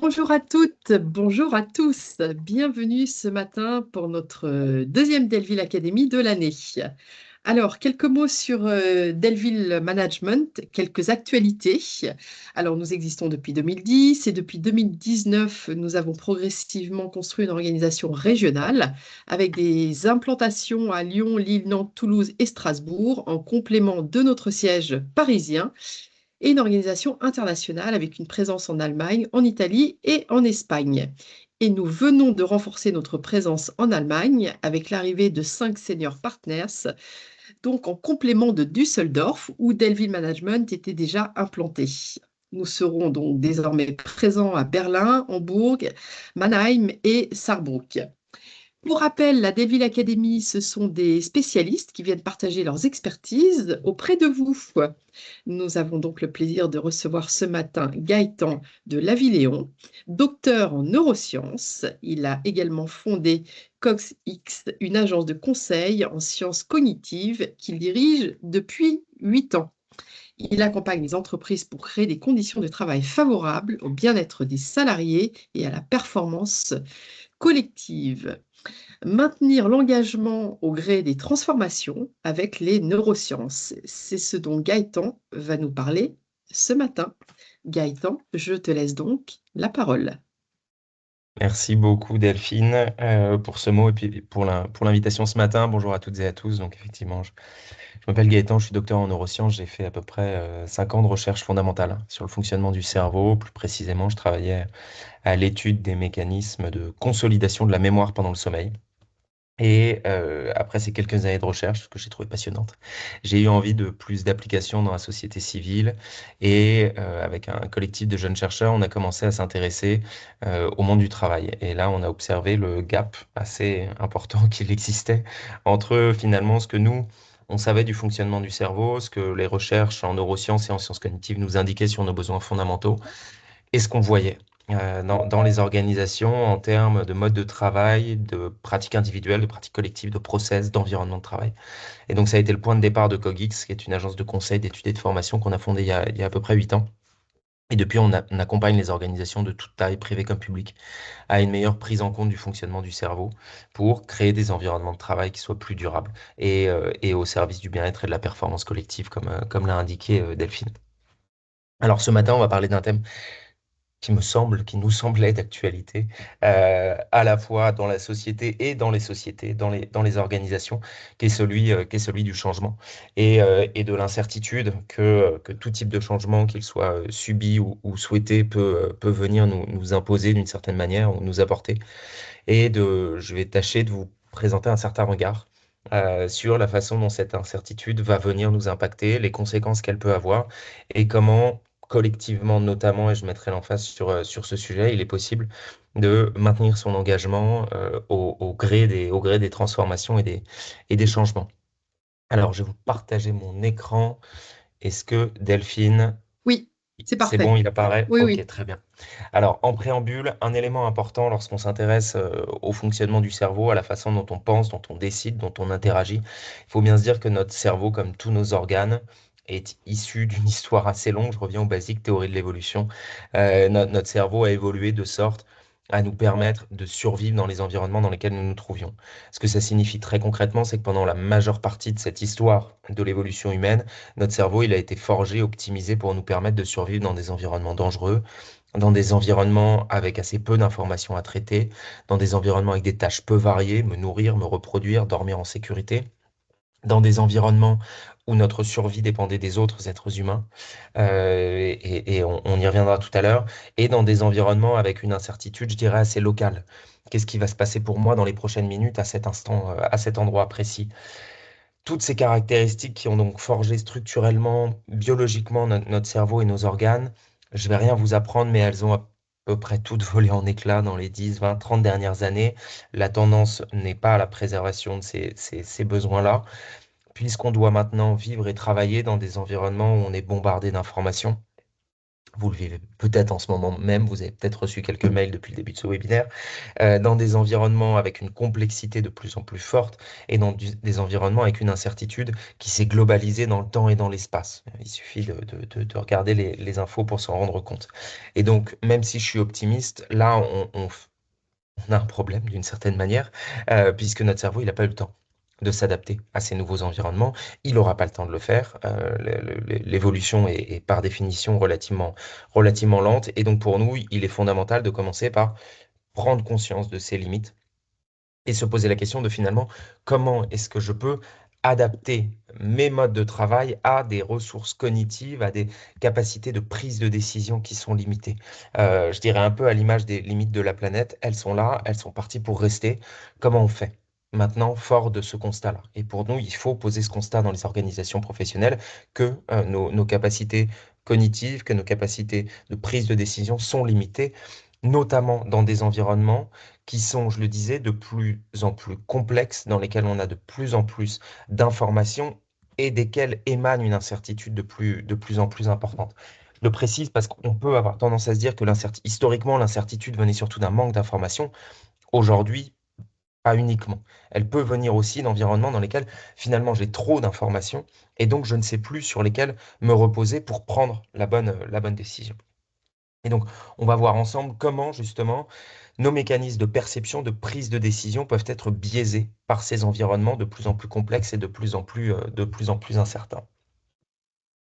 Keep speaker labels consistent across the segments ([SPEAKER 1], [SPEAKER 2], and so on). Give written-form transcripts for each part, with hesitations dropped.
[SPEAKER 1] Bonjour à toutes, bonjour à tous. Bienvenue ce matin pour notre deuxième Delville Academy de l'année. Alors, quelques mots sur Delville Management, quelques actualités. Alors, nous existons depuis 2010 et depuis 2019, nous avons progressivement construit une organisation régionale avec des implantations à Lyon, Lille, Nantes, Toulouse et Strasbourg en complément de notre siège parisien et une organisation internationale avec une présence en Allemagne, en Italie et en Espagne. Et nous venons de renforcer notre présence en Allemagne avec l'arrivée de 5 senior partners, donc en complément de Düsseldorf, où Delville Management était déjà implanté. Nous serons donc désormais présents à Berlin, Hambourg, Mannheim et Saarbrück. Pour rappel, la Delville Academy, ce sont des spécialistes qui viennent partager leurs expertises auprès de vous. Nous avons donc le plaisir de recevoir ce matin Gaëtan de Lavilléon, docteur en neurosciences. Il a également fondé CogsX, une agence de conseil en sciences cognitives qu'il dirige depuis 8 ans. Il accompagne les entreprises pour créer des conditions de travail favorables au bien-être des salariés et à la performance collective. Maintenir l'engagement au gré des transformations avec les neurosciences. C'est ce dont Gaëtan va nous parler ce matin. Gaëtan, je te laisse donc la parole.
[SPEAKER 2] Merci beaucoup Delphine pour ce mot et puis pour l'invitation ce matin. Bonjour à toutes et à tous. Donc effectivement, je m'appelle Gaëtan, je suis docteur en neurosciences. J'ai fait à peu près 5 ans de recherche fondamentale sur le fonctionnement du cerveau. Plus précisément, je travaillais à l'étude des mécanismes de consolidation de la mémoire pendant le sommeil. Et après ces quelques années de recherche que j'ai trouvé passionnantes, j'ai eu envie de plus d'applications dans la société civile et avec un collectif de jeunes chercheurs, on a commencé à s'intéresser au monde du travail. Et là, on a observé le gap assez important qu'il existait entre finalement ce que nous, on savait du fonctionnement du cerveau, ce que les recherches en neurosciences et en sciences cognitives nous indiquaient sur nos besoins fondamentaux et ce qu'on voyait dans les organisations en termes de mode de travail, de pratiques individuelles, de pratiques collectives, de process, d'environnement de travail. Et donc, ça a été le point de départ de Cogix, qui est une agence de conseil, d'études et de formation qu'on a fondée il y a à peu près 8 ans. Et depuis, on accompagne les organisations de toute taille, privées comme publiques, à une meilleure prise en compte du fonctionnement du cerveau pour créer des environnements de travail qui soient plus durables et au service du bien-être et de la performance collective, comme l'a indiqué Delphine. Alors, ce matin, on va parler d'un thème qui nous semblait d'actualité, à la fois dans la société et dans les sociétés, dans les organisations, qui est celui du changement et de l'incertitude que tout type de changement, qu'il soit subi ou souhaité, peut venir nous imposer d'une certaine manière ou nous apporter. Je vais tâcher de vous présenter un certain regard. Sur la façon dont cette incertitude va venir nous impacter, les conséquences qu'elle peut avoir et comment collectivement notamment, et je mettrai l'emphase sur ce sujet, il est possible de maintenir son engagement au gré des transformations et des changements. Alors, je vais vous partager mon écran. Est-ce que Delphine,
[SPEAKER 1] Oui, c'est
[SPEAKER 2] c'est bon,
[SPEAKER 1] parfait.
[SPEAKER 2] il apparaît?
[SPEAKER 1] Oui,
[SPEAKER 2] Ok,
[SPEAKER 1] oui.
[SPEAKER 2] très bien. Alors, en préambule, un élément important lorsqu'on s'intéresse au fonctionnement du cerveau, à la façon dont on pense, dont on décide, dont on interagit, il faut bien se dire que notre cerveau, comme tous nos organes, est issu d'une histoire assez longue. Je reviens aux basiques théories de l'évolution. Notre cerveau a évolué de sorte à nous permettre de survivre dans les environnements dans lesquels nous nous trouvions. Ce que ça signifie très concrètement, c'est que pendant la majeure partie de cette histoire de l'évolution humaine, notre cerveau, il a été forgé, optimisé pour nous permettre de survivre dans des environnements dangereux, dans des environnements avec assez peu d'informations à traiter, dans des environnements avec des tâches peu variées, me nourrir, me reproduire, dormir en sécurité, dans des environnements où notre survie dépendait des autres êtres humains, et on y reviendra tout à l'heure, et dans des environnements avec une incertitude, je dirais, assez locale. Qu'est-ce qui va se passer pour moi dans les prochaines minutes, à cet instant, à cet endroit précis? Toutes ces caractéristiques qui ont donc forgé structurellement, biologiquement notre cerveau et nos organes, je vais rien vous apprendre, mais elles ont à peu près toutes volé en éclats dans les 10, 20, 30 dernières années. La tendance n'est pas à la préservation de ces besoins-là, puisqu'on doit maintenant vivre et travailler dans des environnements où on est bombardé d'informations Vous le vivez peut-être en ce moment même, vous avez peut-être reçu quelques mails depuis le début de ce webinaire, dans des environnements avec une complexité de plus en plus forte et dans des environnements avec une incertitude qui s'est globalisée dans le temps et dans l'espace. Il suffit de regarder les infos pour s'en rendre compte. Et donc, même si je suis optimiste, là, on a un problème d'une certaine manière, puisque notre cerveau, il n'a pas eu le temps de s'adapter à ces nouveaux environnements. Il n'aura pas le temps de le faire. L'évolution est par définition relativement lente. Et donc pour nous, il est fondamental de commencer par prendre conscience de ses limites et se poser la question de finalement comment est-ce que je peux adapter mes modes de travail à des ressources cognitives, à des capacités de prise de décision qui sont limitées. Je dirais un peu à l'image des limites de la planète, elles sont là, elles sont parties pour rester. Comment on fait? Maintenant, fort de ce constat-là. Et pour nous, il faut poser ce constat dans les organisations professionnelles que nos capacités cognitives, que nos capacités de prise de décision sont limitées, notamment dans des environnements qui sont, je le disais, de plus en plus complexes, dans lesquels on a de plus en plus d'informations et desquels émane une incertitude de plus en plus importante. Je le précise parce qu'on peut avoir tendance à se dire que historiquement, l'incertitude venait surtout d'un manque d'informations. Aujourd'hui, pas uniquement. Elle peut venir aussi d'environnements dans lesquels finalement j'ai trop d'informations et donc je ne sais plus sur lesquels me reposer pour prendre la bonne décision. Et donc, on va voir ensemble comment justement nos mécanismes de perception, de prise de décision peuvent être biaisés par ces environnements de plus en plus complexes et de plus en plus incertains.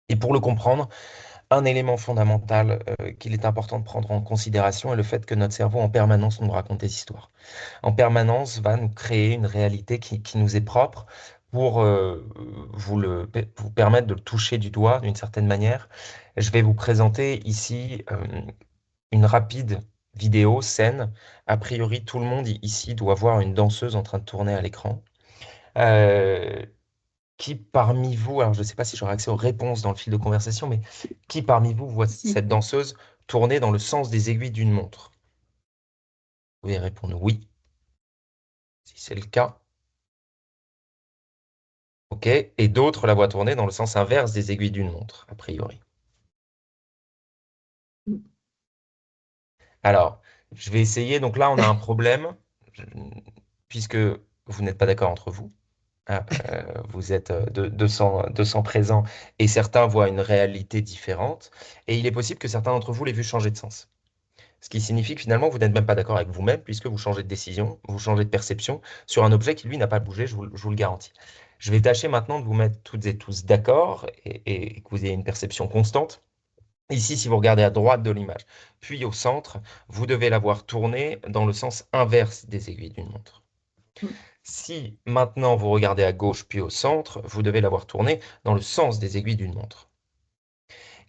[SPEAKER 2] Et pour le comprendre, un élément fondamental qu'il est important de prendre en considération est le fait que notre cerveau en permanence nous raconte des histoires. En permanence va nous créer une réalité qui nous est propre pour vous permettre de le toucher du doigt d'une certaine manière. Je vais vous présenter ici une rapide vidéo, scène. A priori, tout le monde ici doit voir une danseuse en train de tourner à l'écran. Euh, qui parmi vous, alors je ne sais pas si j'aurai accès aux réponses dans le fil de conversation, mais qui parmi vous voit
[SPEAKER 1] Si,
[SPEAKER 2] cette danseuse tourner dans le sens des aiguilles d'une montre? Vous pouvez répondre oui, si c'est le cas. OK. Et d'autres la voient tourner dans le sens inverse des aiguilles d'une montre, a priori. Alors, je vais essayer. Donc là, on a un problème, je- puisque vous n'êtes pas d'accord entre vous. Ah, vous êtes 200 présents et certains voient une réalité différente. Et il est possible que certains d'entre vous l'aient vu changer de sens. Ce qui signifie que finalement, vous n'êtes même pas d'accord avec vous-même puisque vous changez de décision, vous changez de perception sur un objet qui, lui, n'a pas bougé, je vous le garantis. Je vais tâcher maintenant de vous mettre toutes et tous d'accord et que vous ayez une perception constante. Ici, si vous regardez à droite de l'image, puis au centre, vous devez la voir tourner dans le sens inverse des aiguilles d'une montre. Si maintenant vous regardez à gauche puis au centre, vous devez la voir tourner dans le sens des aiguilles d'une montre.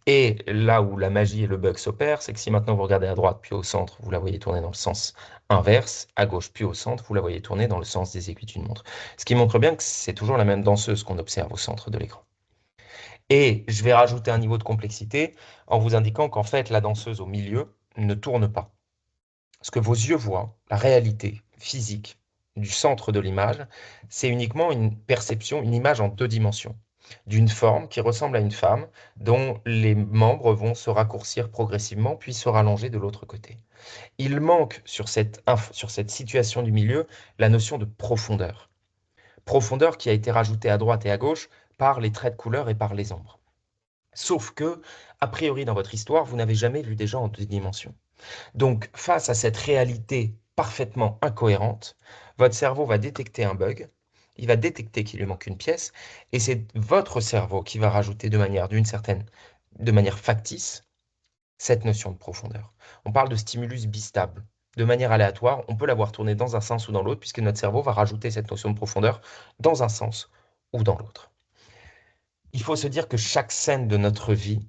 [SPEAKER 2] Et là où la magie et le bug s'opèrent, c'est que si maintenant vous regardez à droite puis au centre, vous la voyez tourner dans le sens inverse, à gauche puis au centre, vous la voyez tourner dans le sens des aiguilles d'une montre. Ce qui montre bien que c'est toujours la même danseuse qu'on observe au centre de l'écran. Et je vais rajouter un niveau de complexité en vous indiquant qu'en fait, la danseuse au milieu ne tourne pas. Ce que vos yeux voient, la réalité physique du centre de l'image, c'est uniquement une perception, une image en deux dimensions, d'une forme qui ressemble à une femme dont les membres vont se raccourcir progressivement puis se rallonger de l'autre côté. Il manque sur cette situation du milieu la notion de profondeur. Profondeur qui a été rajoutée à droite et à gauche par les traits de couleur et par les ombres. Sauf que, a priori, dans votre histoire, vous n'avez jamais vu des gens en deux dimensions. Donc, face à cette réalité parfaitement incohérente, votre cerveau va détecter un bug, il va détecter qu'il lui manque une pièce, et c'est votre cerveau qui va rajouter de manière factice, cette notion de profondeur. On parle de stimulus bistable. De manière aléatoire, on peut l'avoir tourné dans un sens ou dans l'autre, puisque notre cerveau va rajouter cette notion de profondeur dans un sens ou dans l'autre. Il faut se dire que chaque scène de notre vie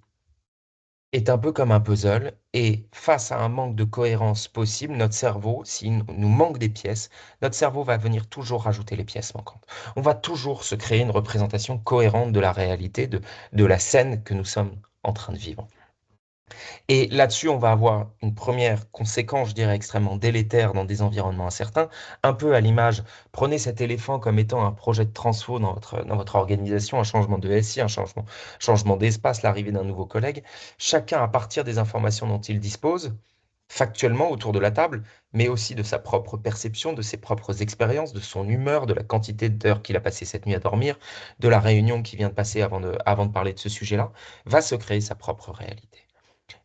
[SPEAKER 2] est un peu comme un puzzle et face à un manque de cohérence possible, notre cerveau, s'il nous manque des pièces, notre cerveau va venir toujours rajouter les pièces manquantes. On va toujours se créer une représentation cohérente de la réalité, de la scène que nous sommes en train de vivre. Et là-dessus, on va avoir une première conséquence, je dirais, extrêmement délétère dans des environnements incertains, un peu à l'image, prenez cet éléphant comme étant un projet de transfo dans votre organisation, un changement de SI, changement d'espace, l'arrivée d'un nouveau collègue. Chacun, à partir des informations dont il dispose, factuellement autour de la table, mais aussi de sa propre perception, de ses propres expériences, de son humeur, de la quantité d'heures qu'il a passé cette nuit à dormir, de la réunion qui vient de passer avant de parler de ce sujet-là, va se créer sa propre réalité.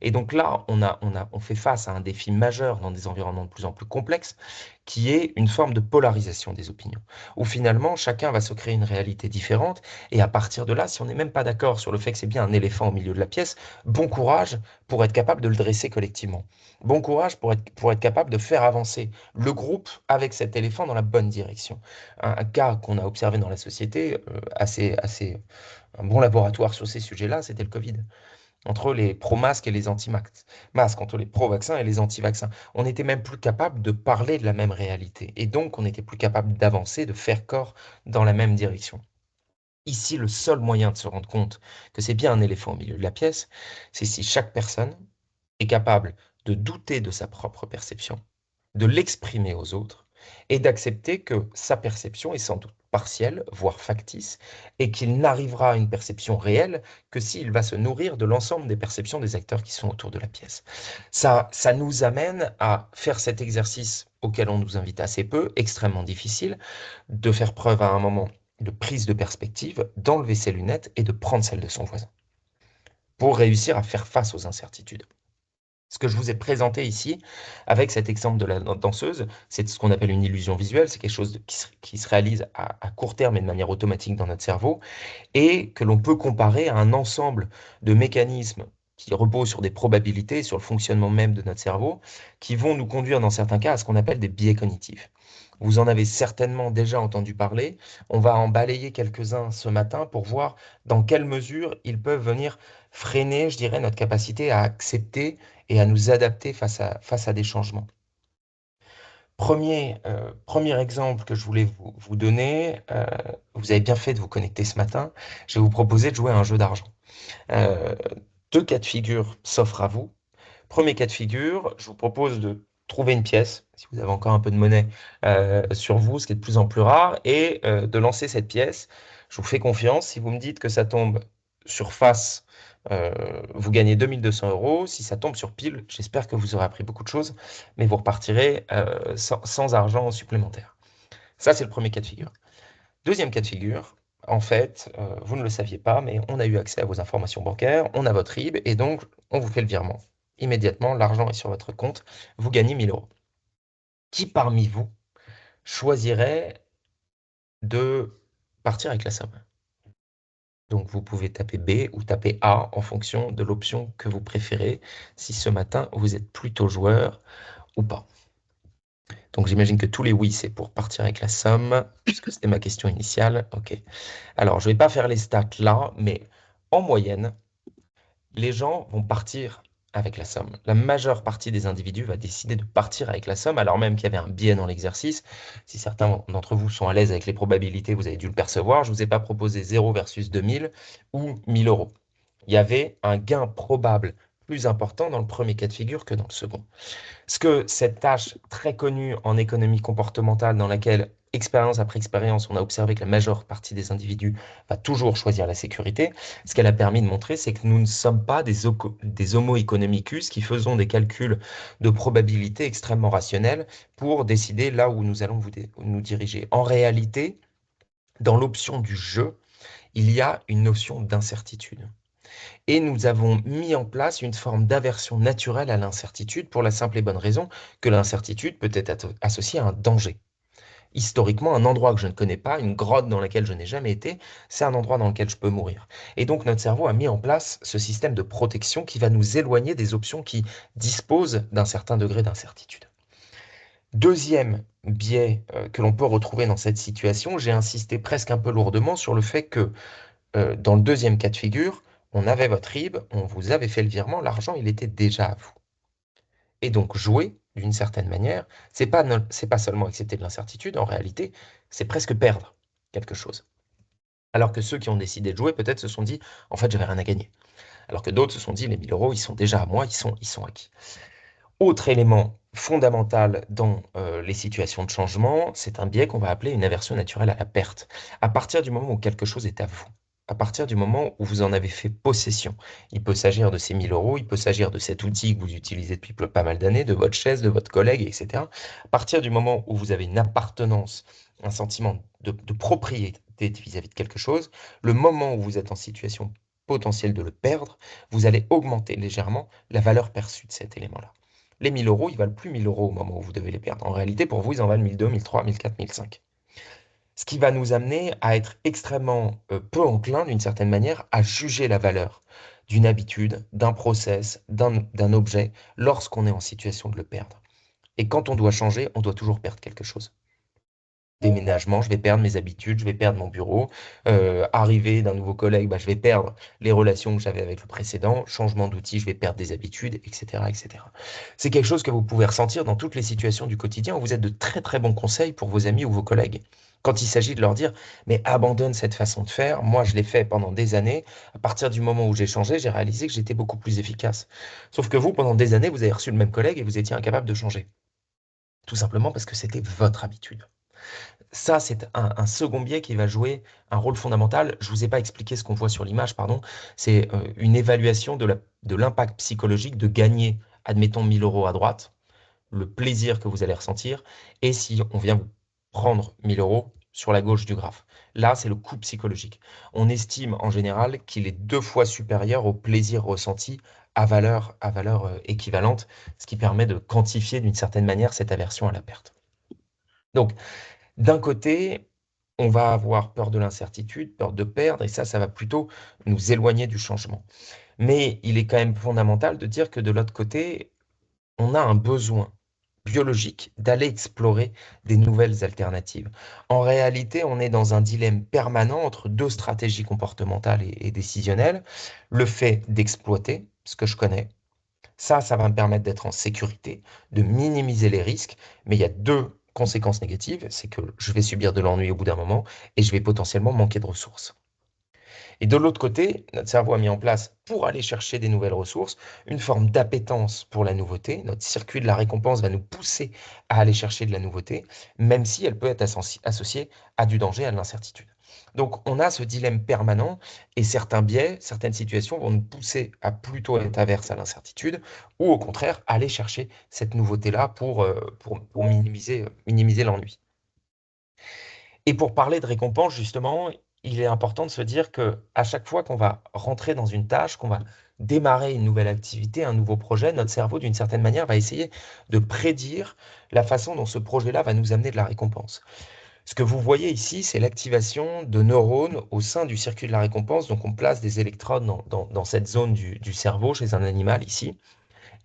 [SPEAKER 2] Et donc là, on fait face à un défi majeur dans des environnements de plus en plus complexes, qui est une forme de polarisation des opinions, où finalement chacun va se créer une réalité différente, et à partir de là, si on n'est même pas d'accord sur le fait que c'est bien un éléphant au milieu de la pièce, bon courage pour être capable de le dresser collectivement. Bon courage pour être capable de faire avancer le groupe avec cet éléphant dans la bonne direction. Un cas qu'on a observé dans la société, un bon laboratoire sur ces sujets-là, c'était le Covid entre les pro-masques et les anti-masques, entre les pro-vaccins et les anti-vaccins. On n'était même plus capable de parler de la même réalité. Et donc, on n'était plus capable d'avancer, de faire corps dans la même direction. Ici, le seul moyen de se rendre compte que c'est bien un éléphant au milieu de la pièce, c'est si chaque personne est capable de douter de sa propre perception, de l'exprimer aux autres et d'accepter que sa perception est sans doute partielle, voire factice, et qu'il n'arrivera à une perception réelle que s'il va se nourrir de l'ensemble des perceptions des acteurs qui sont autour de la pièce. Ça nous amène à faire cet exercice auquel on nous invite assez peu, extrêmement difficile, de faire preuve à un moment de prise de perspective, d'enlever ses lunettes et de prendre celles de son voisin pour réussir à faire face aux incertitudes. Ce que je vous ai présenté ici, avec cet exemple de la danseuse, c'est ce qu'on appelle une illusion visuelle. C'est quelque chose qui se réalise à court terme et de manière automatique dans notre cerveau, et que l'on peut comparer à un ensemble de mécanismes qui reposent sur des probabilités, sur le fonctionnement même de notre cerveau, qui vont nous conduire dans certains cas à ce qu'on appelle des biais cognitifs. Vous en avez certainement déjà entendu parler. On va en balayer quelques-uns ce matin pour voir dans quelle mesure ils peuvent venir freiner, je dirais, notre capacité à accepter et à nous adapter face à des changements. Premier exemple que je voulais vous donner, vous avez bien fait de vous connecter ce matin, je vais vous proposer de jouer à un jeu d'argent. Euh, Deux cas de figure s'offrent à vous. Premier cas de figure, je vous propose de trouver une pièce, si vous avez encore un peu de monnaie sur vous, ce qui est de plus en plus rare, et de lancer cette pièce. Je vous fais confiance. Si vous me dites que ça tombe sur face, vous gagnez 2 200 euros. Si ça tombe sur pile, j'espère que vous aurez appris beaucoup de choses, mais vous repartirez sans argent supplémentaire. Ça, c'est le premier cas de figure. Deuxième cas de figure, en fait, vous ne le saviez pas, mais on a eu accès à vos informations bancaires, on a votre RIB, et donc on vous fait le virement. Immédiatement, l'argent est sur votre compte, vous gagnez 1 000 euros. Qui parmi vous choisirait de partir avec la somme? Donc vous pouvez taper B ou taper A en fonction de l'option que vous préférez, si ce matin vous êtes plutôt joueur ou pas. Donc j'imagine que tous les oui, c'est pour partir avec la somme, puisque c'était ma question initiale. OK. Alors, je ne vais pas faire les stats là, mais en moyenne, les gens vont partir avec la somme. La majeure partie des individus va décider de partir avec la somme, alors même qu'il y avait un biais dans l'exercice. Si certains d'entre vous sont à l'aise avec les probabilités, vous avez dû le percevoir. Je ne vous ai pas proposé 0 versus 2000 ou 1000 euros. Il y avait un gain probable plus important dans le premier cas de figure que dans le second. Ce que cette tâche très connue en économie comportementale, dans laquelle expérience après expérience, on a observé que la majeure partie des individus va toujours choisir la sécurité, ce qu'elle a permis de montrer, c'est que nous ne sommes pas des homo economicus qui faisons des calculs de probabilité extrêmement rationnels pour décider là où nous allons nous diriger. En réalité, dans l'option du jeu, il y a une notion d'incertitude. Et nous avons mis en place une forme d'aversion naturelle à l'incertitude pour la simple et bonne raison que l'incertitude peut être associée à un danger. Historiquement, un endroit que je ne connais pas, une grotte dans laquelle je n'ai jamais été, c'est un endroit dans lequel je peux mourir. Et donc notre cerveau a mis en place ce système de protection qui va nous éloigner des options qui disposent d'un certain degré d'incertitude. Deuxième biais que l'on peut retrouver dans cette situation, j'ai insisté presque un peu lourdement sur le fait que dans le deuxième cas de figure, on avait votre RIB, on vous avait fait le virement, l'argent, il était déjà à vous. Et donc, jouer, d'une certaine manière, c'est pas seulement accepter de l'incertitude, en réalité, c'est presque perdre quelque chose. Alors que ceux qui ont décidé de jouer, peut-être se sont dit, en fait, j'avais rien à gagner. Alors que d'autres se sont dit, les 1000 euros, ils sont déjà à moi, ils sont acquis. Autre élément fondamental dans les situations de changement, c'est un biais qu'on va appeler une aversion naturelle à la perte. À partir du moment où quelque chose est à vous, à partir du moment où vous en avez fait possession, il peut s'agir de ces 1000 euros, il peut s'agir de cet outil que vous utilisez depuis pas mal d'années, de votre chaise, de votre collègue, etc. À partir du moment où vous avez une appartenance, un sentiment de propriété vis-à-vis de quelque chose, le moment où vous êtes en situation potentielle de le perdre, vous allez augmenter légèrement la valeur perçue de cet élément-là. Les 1000 euros, ils valent plus 1000 euros au moment où vous devez les perdre. En réalité, pour vous, ils en valent 1002, 1003, 1004, 1005. Ce qui va nous amener à être extrêmement peu enclin, d'une certaine manière, à juger la valeur d'une habitude, d'un process, d'un objet, lorsqu'on est en situation de le perdre. Et quand on doit changer, on doit toujours perdre quelque chose. Déménagement, je vais perdre mes habitudes, je vais perdre mon bureau. Arrivée d'un nouveau collègue, bah, je vais perdre les relations que j'avais avec le précédent. Changement d'outil, je vais perdre des habitudes, etc., etc. C'est quelque chose que vous pouvez ressentir dans toutes les situations du quotidien où vous êtes de très très bons conseils pour vos amis ou vos collègues. Quand il s'agit de leur dire, mais abandonne cette façon de faire, moi je l'ai fait pendant des années, à partir du moment où j'ai changé, j'ai réalisé que j'étais beaucoup plus efficace. Sauf que vous, pendant des années, vous avez reçu le même collègue et vous étiez incapable de changer. Tout simplement parce que c'était votre habitude. Ça, c'est un second biais qui va jouer un rôle fondamental. Je ne vous ai pas expliqué ce qu'on voit sur l'image, pardon. C'est une évaluation de l'impact psychologique de gagner, admettons, 1000 euros à droite, le plaisir que vous allez ressentir, et si on vient vous prendre 1000 euros sur la gauche du graphe. Là, c'est le coût psychologique. On estime en général qu'il est 2 fois supérieur au plaisir ressenti à valeur équivalente, ce qui permet de quantifier d'une certaine manière cette aversion à la perte. Donc, d'un côté, on va avoir peur de l'incertitude, peur de perdre, et ça va plutôt nous éloigner du changement. Mais il est quand même fondamental de dire que de l'autre côté, on a un besoin biologique d'aller explorer des nouvelles alternatives. En réalité, on est dans un dilemme permanent entre deux stratégies comportementales et décisionnelles. Le fait d'exploiter ce que je connais, ça va me permettre d'être en sécurité, de minimiser les risques, mais il y a deux conséquences négatives, c'est que je vais subir de l'ennui au bout d'un moment et je vais potentiellement manquer de ressources. Et de l'autre côté, notre cerveau a mis en place, pour aller chercher des nouvelles ressources, une forme d'appétence pour la nouveauté. Notre circuit de la récompense va nous pousser à aller chercher de la nouveauté, même si elle peut être associée à du danger, à de l'incertitude. Donc on a ce dilemme permanent et certains biais, certaines situations vont nous pousser à plutôt être averse à l'incertitude ou au contraire aller chercher cette nouveauté-là pour minimiser l'ennui. Et pour parler de récompense, justement, il est important de se dire que à chaque fois qu'on va rentrer dans une tâche, qu'on va démarrer une nouvelle activité, un nouveau projet, notre cerveau, d'une certaine manière, va essayer de prédire la façon dont ce projet-là va nous amener de la récompense. Ce que vous voyez ici, c'est l'activation de neurones au sein du circuit de la récompense. Donc, on place des électrodes dans cette zone du cerveau chez un animal ici.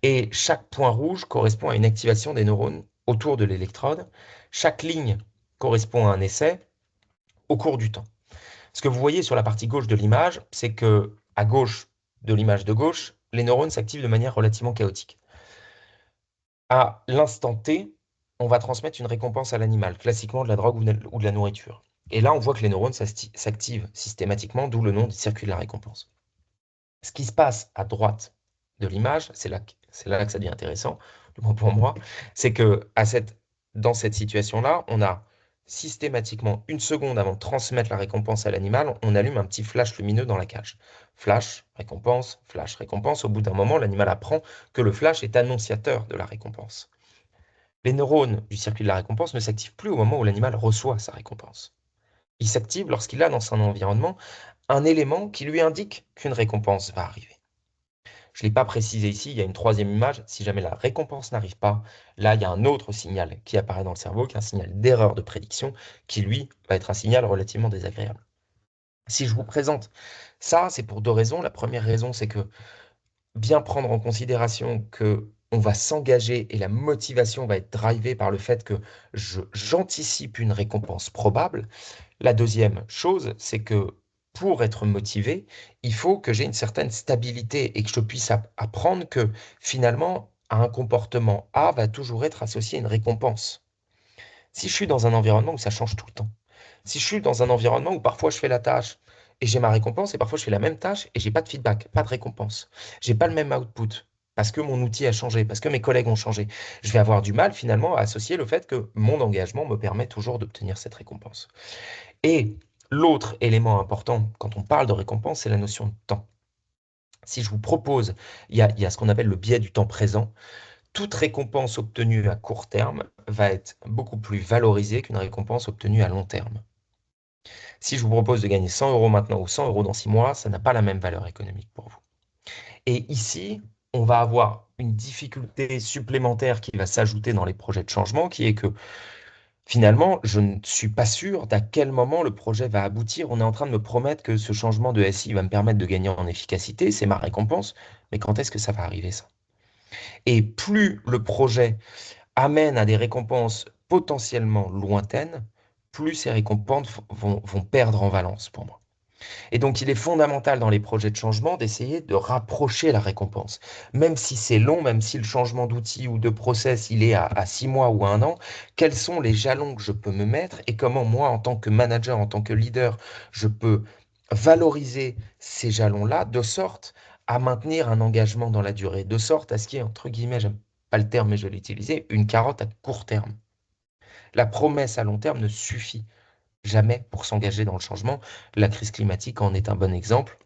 [SPEAKER 2] Et chaque point rouge correspond à une activation des neurones autour de l'électrode. Chaque ligne correspond à un essai au cours du temps. Ce que vous voyez sur la partie gauche de l'image, c'est que à gauche de l'image de gauche, les neurones s'activent de manière relativement chaotique. À l'instant T, on va transmettre une récompense à l'animal, classiquement de la drogue ou de la nourriture. Et là, on voit que les neurones s'activent systématiquement, d'où le nom du circuit de la récompense. Ce qui se passe à droite de l'image, c'est là que ça devient intéressant, du moins pour moi, c'est que dans cette situation-là, on a systématiquement une seconde avant de transmettre la récompense à l'animal, on allume un petit flash lumineux dans la cage. Flash, récompense, flash, récompense. Au bout d'un moment, l'animal apprend que le flash est annonciateur de la récompense. Les neurones du circuit de la récompense ne s'activent plus au moment où l'animal reçoit sa récompense. Ils s'activent lorsqu'il a dans son environnement un élément qui lui indique qu'une récompense va arriver. Je ne l'ai pas précisé ici, il y a une troisième image. Si jamais la récompense n'arrive pas, là, il y a un autre signal qui apparaît dans le cerveau, qui est un signal d'erreur de prédiction, qui, lui, va être un signal relativement désagréable. Si je vous présente ça, c'est pour deux raisons. La première raison, c'est que bien prendre en considération que on va s'engager et la motivation va être drivée par le fait que j'anticipe une récompense probable. La deuxième chose, c'est que pour être motivé, il faut que j'ai une certaine stabilité et que je puisse apprendre que finalement, un comportement A va toujours être associé à une récompense. Si je suis dans un environnement où ça change tout le temps, si je suis dans un environnement où parfois je fais la tâche et j'ai ma récompense, et parfois je fais la même tâche et j'ai pas de feedback, pas de récompense. J'ai pas le même output parce que mon outil a changé, parce que mes collègues ont changé. Je vais avoir du mal finalement à associer le fait que mon engagement me permet toujours d'obtenir cette récompense. Et l'autre élément important quand on parle de récompense, c'est la notion de temps. Si je vous propose, il y a ce qu'on appelle le biais du temps présent. Toute récompense obtenue à court terme va être beaucoup plus valorisée qu'une récompense obtenue à long terme. Si je vous propose de gagner 100 euros maintenant ou 100 euros dans 6 mois, ça n'a pas la même valeur économique pour vous. Et ici, on va avoir une difficulté supplémentaire qui va s'ajouter dans les projets de changement, qui est que finalement, je ne suis pas sûr d'à quel moment le projet va aboutir. On est en train de me promettre que ce changement de SI va me permettre de gagner en efficacité, c'est ma récompense, mais quand est-ce que ça va arriver ça? Et plus le projet amène à des récompenses potentiellement lointaines, plus ces récompenses vont perdre en valence pour moi. Et donc, il est fondamental dans les projets de changement d'essayer de rapprocher la récompense. Même si c'est long, même si le changement d'outil ou de process, il est à 6 mois ou à 1 an, quels sont les jalons que je peux me mettre et comment moi, en tant que manager, en tant que leader, je peux valoriser ces jalons-là de sorte à maintenir un engagement dans la durée, de sorte à ce qu'il y ait, entre guillemets, j'aime pas le terme, mais je vais l'utiliser, une carotte à court terme. La promesse à long terme ne suffit jamais pour s'engager dans le changement. La crise climatique en est un bon exemple.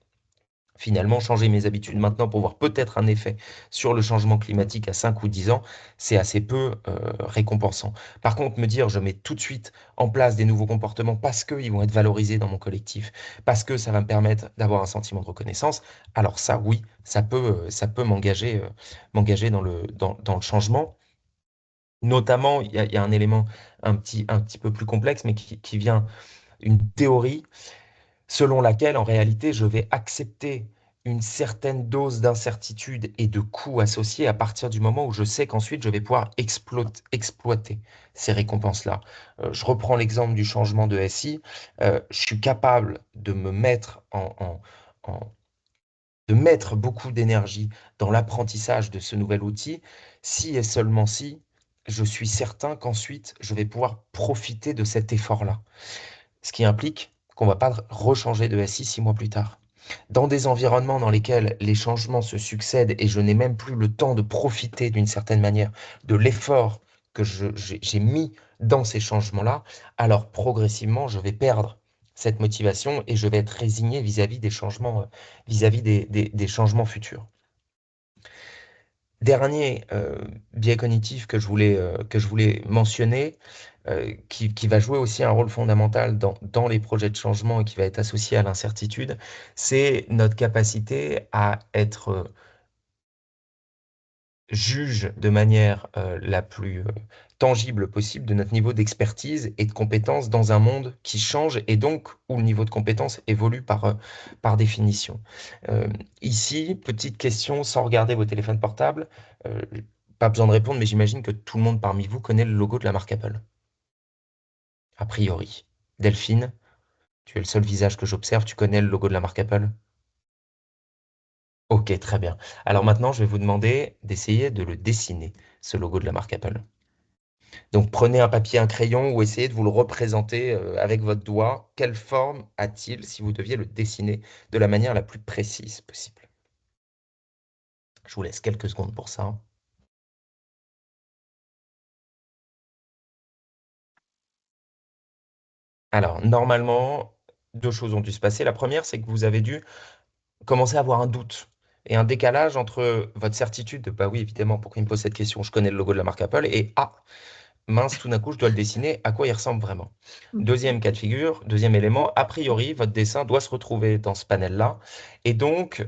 [SPEAKER 2] Finalement, changer mes habitudes maintenant pour voir peut-être un effet sur le changement climatique à 5 ou 10 ans, c'est assez peu récompensant. Par contre, me dire je mets tout de suite en place des nouveaux comportements parce qu'ils vont être valorisés dans mon collectif, parce que ça va me permettre d'avoir un sentiment de reconnaissance, alors ça, oui, ça peut m'engager dans le changement. Notamment, il y a un élément un petit peu plus complexe, mais qui vient une théorie selon laquelle, en réalité, je vais accepter une certaine dose d'incertitude et de coûts associés à partir du moment où je sais qu'ensuite, je vais pouvoir exploiter ces récompenses-là. Je reprends l'exemple du changement de SI. Je suis capable de me mettre en- de mettre beaucoup d'énergie dans l'apprentissage de ce nouvel outil, si et seulement si je suis certain qu'ensuite, je vais pouvoir profiter de cet effort-là. Ce qui implique qu'on ne va pas rechanger de SI 6 mois plus tard. Dans des environnements dans lesquels les changements se succèdent et je n'ai même plus le temps de profiter d'une certaine manière de l'effort que j'ai mis dans ces changements-là, alors progressivement, je vais perdre cette motivation et je vais être résigné vis-à-vis des changements, vis-à-vis des changements futurs. Dernier biais cognitif que je voulais mentionner, qui va jouer aussi un rôle fondamental dans les projets de changement et qui va être associé à l'incertitude, c'est notre capacité à être juge de manière la plus tangible possible de notre niveau d'expertise et de compétence dans un monde qui change et donc où le niveau de compétence évolue par définition. Euh, Ici, petite question sans regarder vos téléphones portables, euh, pas besoin de répondre, mais j'imagine que tout le monde parmi vous connaît le logo de la marque Apple, a priori. Delphine, tu es le seul visage que j'observe, tu connais le logo de la marque Apple? Ok, très bien. Alors maintenant, je vais vous demander d'essayer de le dessiner, ce logo de la marque Apple. Donc prenez un papier, un crayon ou essayez de vous le représenter avec votre doigt. Quelle forme a-t-il si vous deviez le dessiner de la manière la plus précise possible? Je vous laisse quelques secondes pour ça. Alors, normalement, deux choses ont dû se passer. La première, c'est que vous avez dû commencer à avoir un doute et un décalage entre votre certitude de, bah oui, évidemment, pourquoi il me pose cette question? Je connais le logo de la marque Apple et ah, mince, tout d'un coup, je dois le dessiner, à quoi il ressemble vraiment.
[SPEAKER 1] Mhm.
[SPEAKER 2] Deuxième cas de figure, deuxième élément, a priori, votre dessin doit se retrouver dans ce panel-là. Et donc,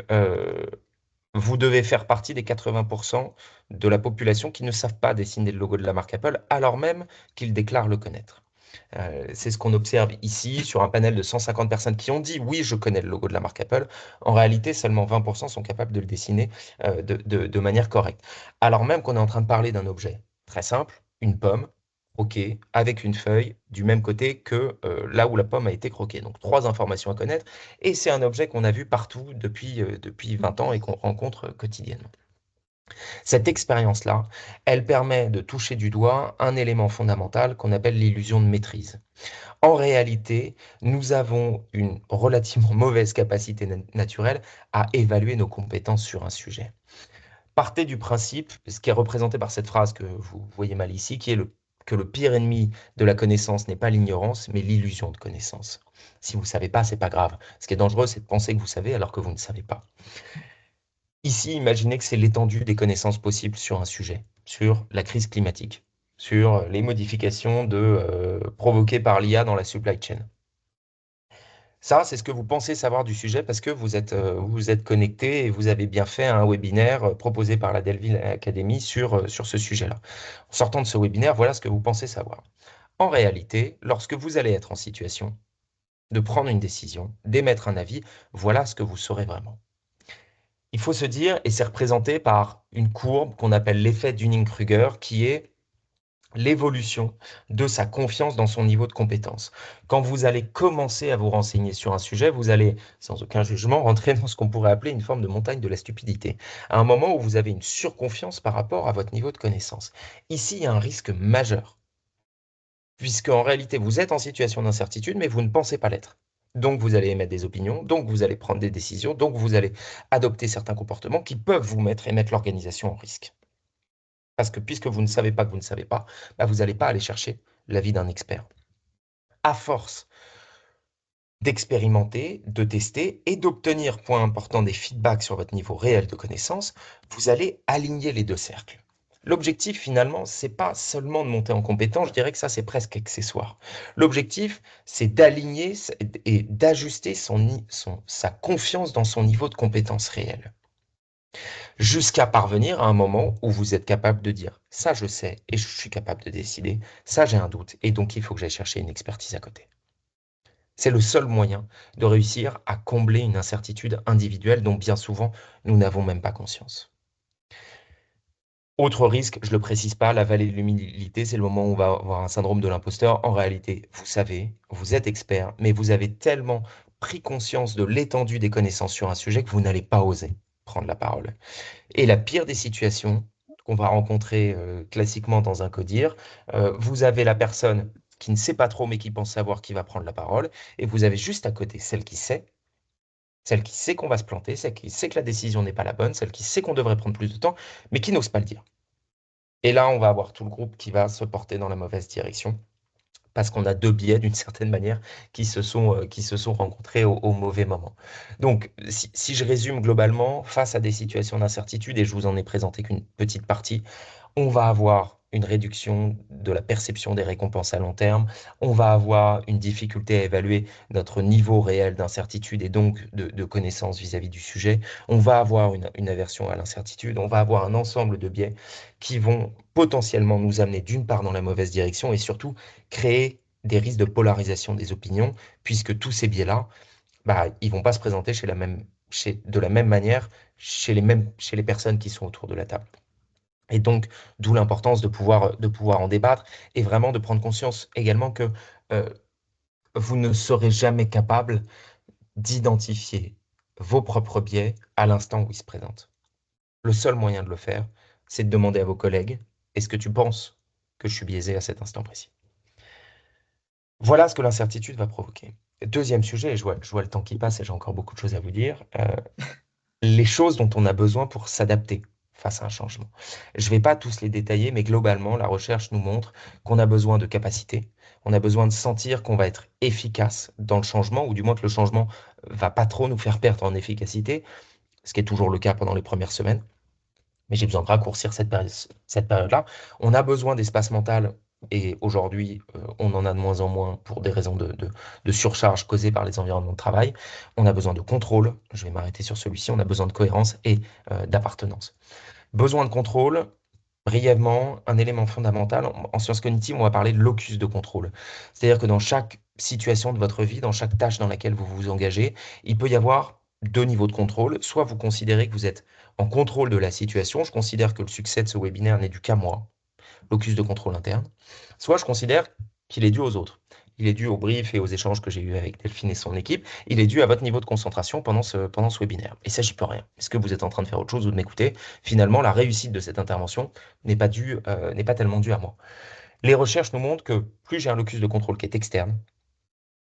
[SPEAKER 2] vous devez faire partie des 80% de la population qui ne savent pas dessiner le logo de la marque Apple, alors même qu'ils déclarent le connaître. C'est ce qu'on observe ici sur un panel de 150 personnes qui ont dit oui, je connais le logo de la marque Apple. En réalité, seulement 20% sont capables de le dessiner de manière correcte. Alors même qu'on est en train de parler d'un objet très simple, une pomme, ok, avec une feuille du même côté que là où la pomme a été croquée. Donc trois informations à connaître. Et c'est un objet qu'on a vu partout depuis 20 ans et qu'on rencontre quotidiennement. Cette expérience-là, elle permet de toucher du doigt un élément fondamental qu'on appelle l'illusion de maîtrise. En réalité, nous avons une relativement mauvaise capacité naturelle à évaluer nos compétences sur un sujet. Partez du principe, ce qui est représenté par cette phrase que vous voyez mal ici, qui est que le pire ennemi de la connaissance n'est pas l'ignorance, mais l'illusion de connaissance. Si vous ne savez pas, c'est pas grave. Ce qui est dangereux, c'est de penser que vous savez alors que vous ne savez pas. Ici, imaginez que c'est l'étendue des connaissances possibles sur un sujet, sur la crise climatique, sur les modifications provoquées par l'IA dans la supply chain. Ça, c'est ce que vous pensez savoir du sujet parce que vous êtes connecté et vous avez bien fait un webinaire proposé par la Delville Academy sur ce sujet-là. En sortant de ce webinaire, voilà ce que vous pensez savoir. En réalité, lorsque vous allez être en situation de prendre une décision, d'émettre un avis, voilà ce que vous saurez vraiment. Il faut se dire, et c'est représenté par une courbe qu'on appelle l'effet Dunning-Kruger, qui est l'évolution de sa confiance dans son niveau de compétence. Quand vous allez commencer à vous renseigner sur un sujet, vous allez, sans aucun jugement, rentrer dans ce qu'on pourrait appeler une forme de montagne de la stupidité, à un moment où vous avez une surconfiance par rapport à votre niveau de connaissance. Ici, il y a un risque majeur, puisque en réalité, vous êtes en situation d'incertitude, mais vous ne pensez pas l'être. Donc, vous allez émettre des opinions, donc vous allez prendre des décisions, donc vous allez adopter certains comportements qui peuvent vous mettre et mettre l'organisation en risque. Parce que puisque vous ne savez pas que vous ne savez pas, bah, vous n'allez pas aller chercher l'avis d'un expert. À force d'expérimenter, de tester et d'obtenir, point important, des feedbacks sur votre niveau réel de connaissance, vous allez aligner les deux cercles. L'objectif, finalement, c'est pas seulement de monter en compétence, je dirais que ça, c'est presque accessoire. L'objectif, c'est d'aligner et d'ajuster sa confiance dans son niveau de compétence réel, jusqu'à parvenir à un moment où vous êtes capable de dire ça je sais et je suis capable de décider, ça j'ai un doute et donc il faut que j'aille chercher une expertise à côté. C'est le seul moyen de réussir à combler une incertitude individuelle dont bien souvent nous n'avons même pas conscience. Autre risque, je ne le précise pas, la vallée de l'humilité, c'est le moment où on va avoir un syndrome de l'imposteur. En réalité, vous savez, vous êtes expert, mais vous avez tellement pris conscience de l'étendue des connaissances sur un sujet que vous n'allez pas oser prendre la parole. Et la pire des situations qu'on va rencontrer classiquement dans un codir, vous avez la personne qui ne sait pas trop mais qui pense savoir qui va prendre la parole, et vous avez juste à côté celle qui sait qu'on va se planter, celle qui sait que la décision n'est pas la bonne, celle qui sait qu'on devrait prendre plus de temps, mais qui n'ose pas le dire. Et là, on va avoir tout le groupe qui va se porter dans la mauvaise direction parce qu'on a deux biais d'une certaine manière qui se sont rencontrés au mauvais moment. Donc, si je résume globalement, face à des situations d'incertitude, et je vous en ai présenté qu'une petite partie, on va avoir une réduction de la perception des récompenses à long terme, on va avoir une difficulté à évaluer notre niveau réel d'incertitude et donc de connaissance vis-à-vis du sujet, on va avoir une aversion à l'incertitude, on va avoir un ensemble de biais qui vont potentiellement nous amener d'une part dans la mauvaise direction et surtout créer des risques de polarisation des opinions, puisque tous ces biais-là, bah, ils vont pas se présenter de la même manière chez les personnes qui sont autour de la table. Et donc, d'où l'importance de pouvoir en débattre et vraiment de prendre conscience également que euh, vous ne serez jamais capable d'identifier vos propres biais à l'instant où ils se présentent. Le seul moyen de le faire, c'est de demander à vos collègues, est-ce que tu penses que je suis biaisé à cet instant précis? Voilà ce que l'incertitude va provoquer. Deuxième sujet, et je vois le temps qui passe et j'ai encore beaucoup de choses à vous dire, les choses dont on a besoin pour s'adapter face à un changement. Je ne vais pas tous les détailler, mais globalement, la recherche nous montre qu'on a besoin de capacité, on a besoin de sentir qu'on va être efficace dans le changement, ou du moins que le changement va pas trop nous faire perdre en efficacité, ce qui est toujours le cas pendant les premières semaines. Mais j'ai besoin de raccourcir cette période-là. On a besoin d'espace mental. Et aujourd'hui, on en a de moins en moins pour des raisons de surcharge causées par les environnements de travail. On a besoin de contrôle. Je vais m'arrêter sur celui-ci. On a besoin de cohérence et d'appartenance. Besoin de contrôle. Brièvement, un élément fondamental. En sciences cognitives, on va parler de locus de contrôle. C'est-à-dire que dans chaque situation de votre vie, dans chaque tâche dans laquelle vous vous engagez, il peut y avoir deux niveaux de contrôle. Soit vous considérez que vous êtes en contrôle de la situation. Je considère que le succès de ce webinaire n'est dû qu'à moi, locus de contrôle interne. Soit je considère qu'il est dû aux autres. il est dû au brief et aux échanges que j'ai eus avec Delphine et son équipe, il est dû à votre niveau de concentration pendant ce webinaire. Et ça, j'y peux rien. Est-ce que vous êtes en train de faire autre chose ou de m'écouter? Finalement, la réussite de cette intervention n'est pas tellement due à moi. Les recherches nous montrent que plus j'ai un locus de contrôle qui est externe,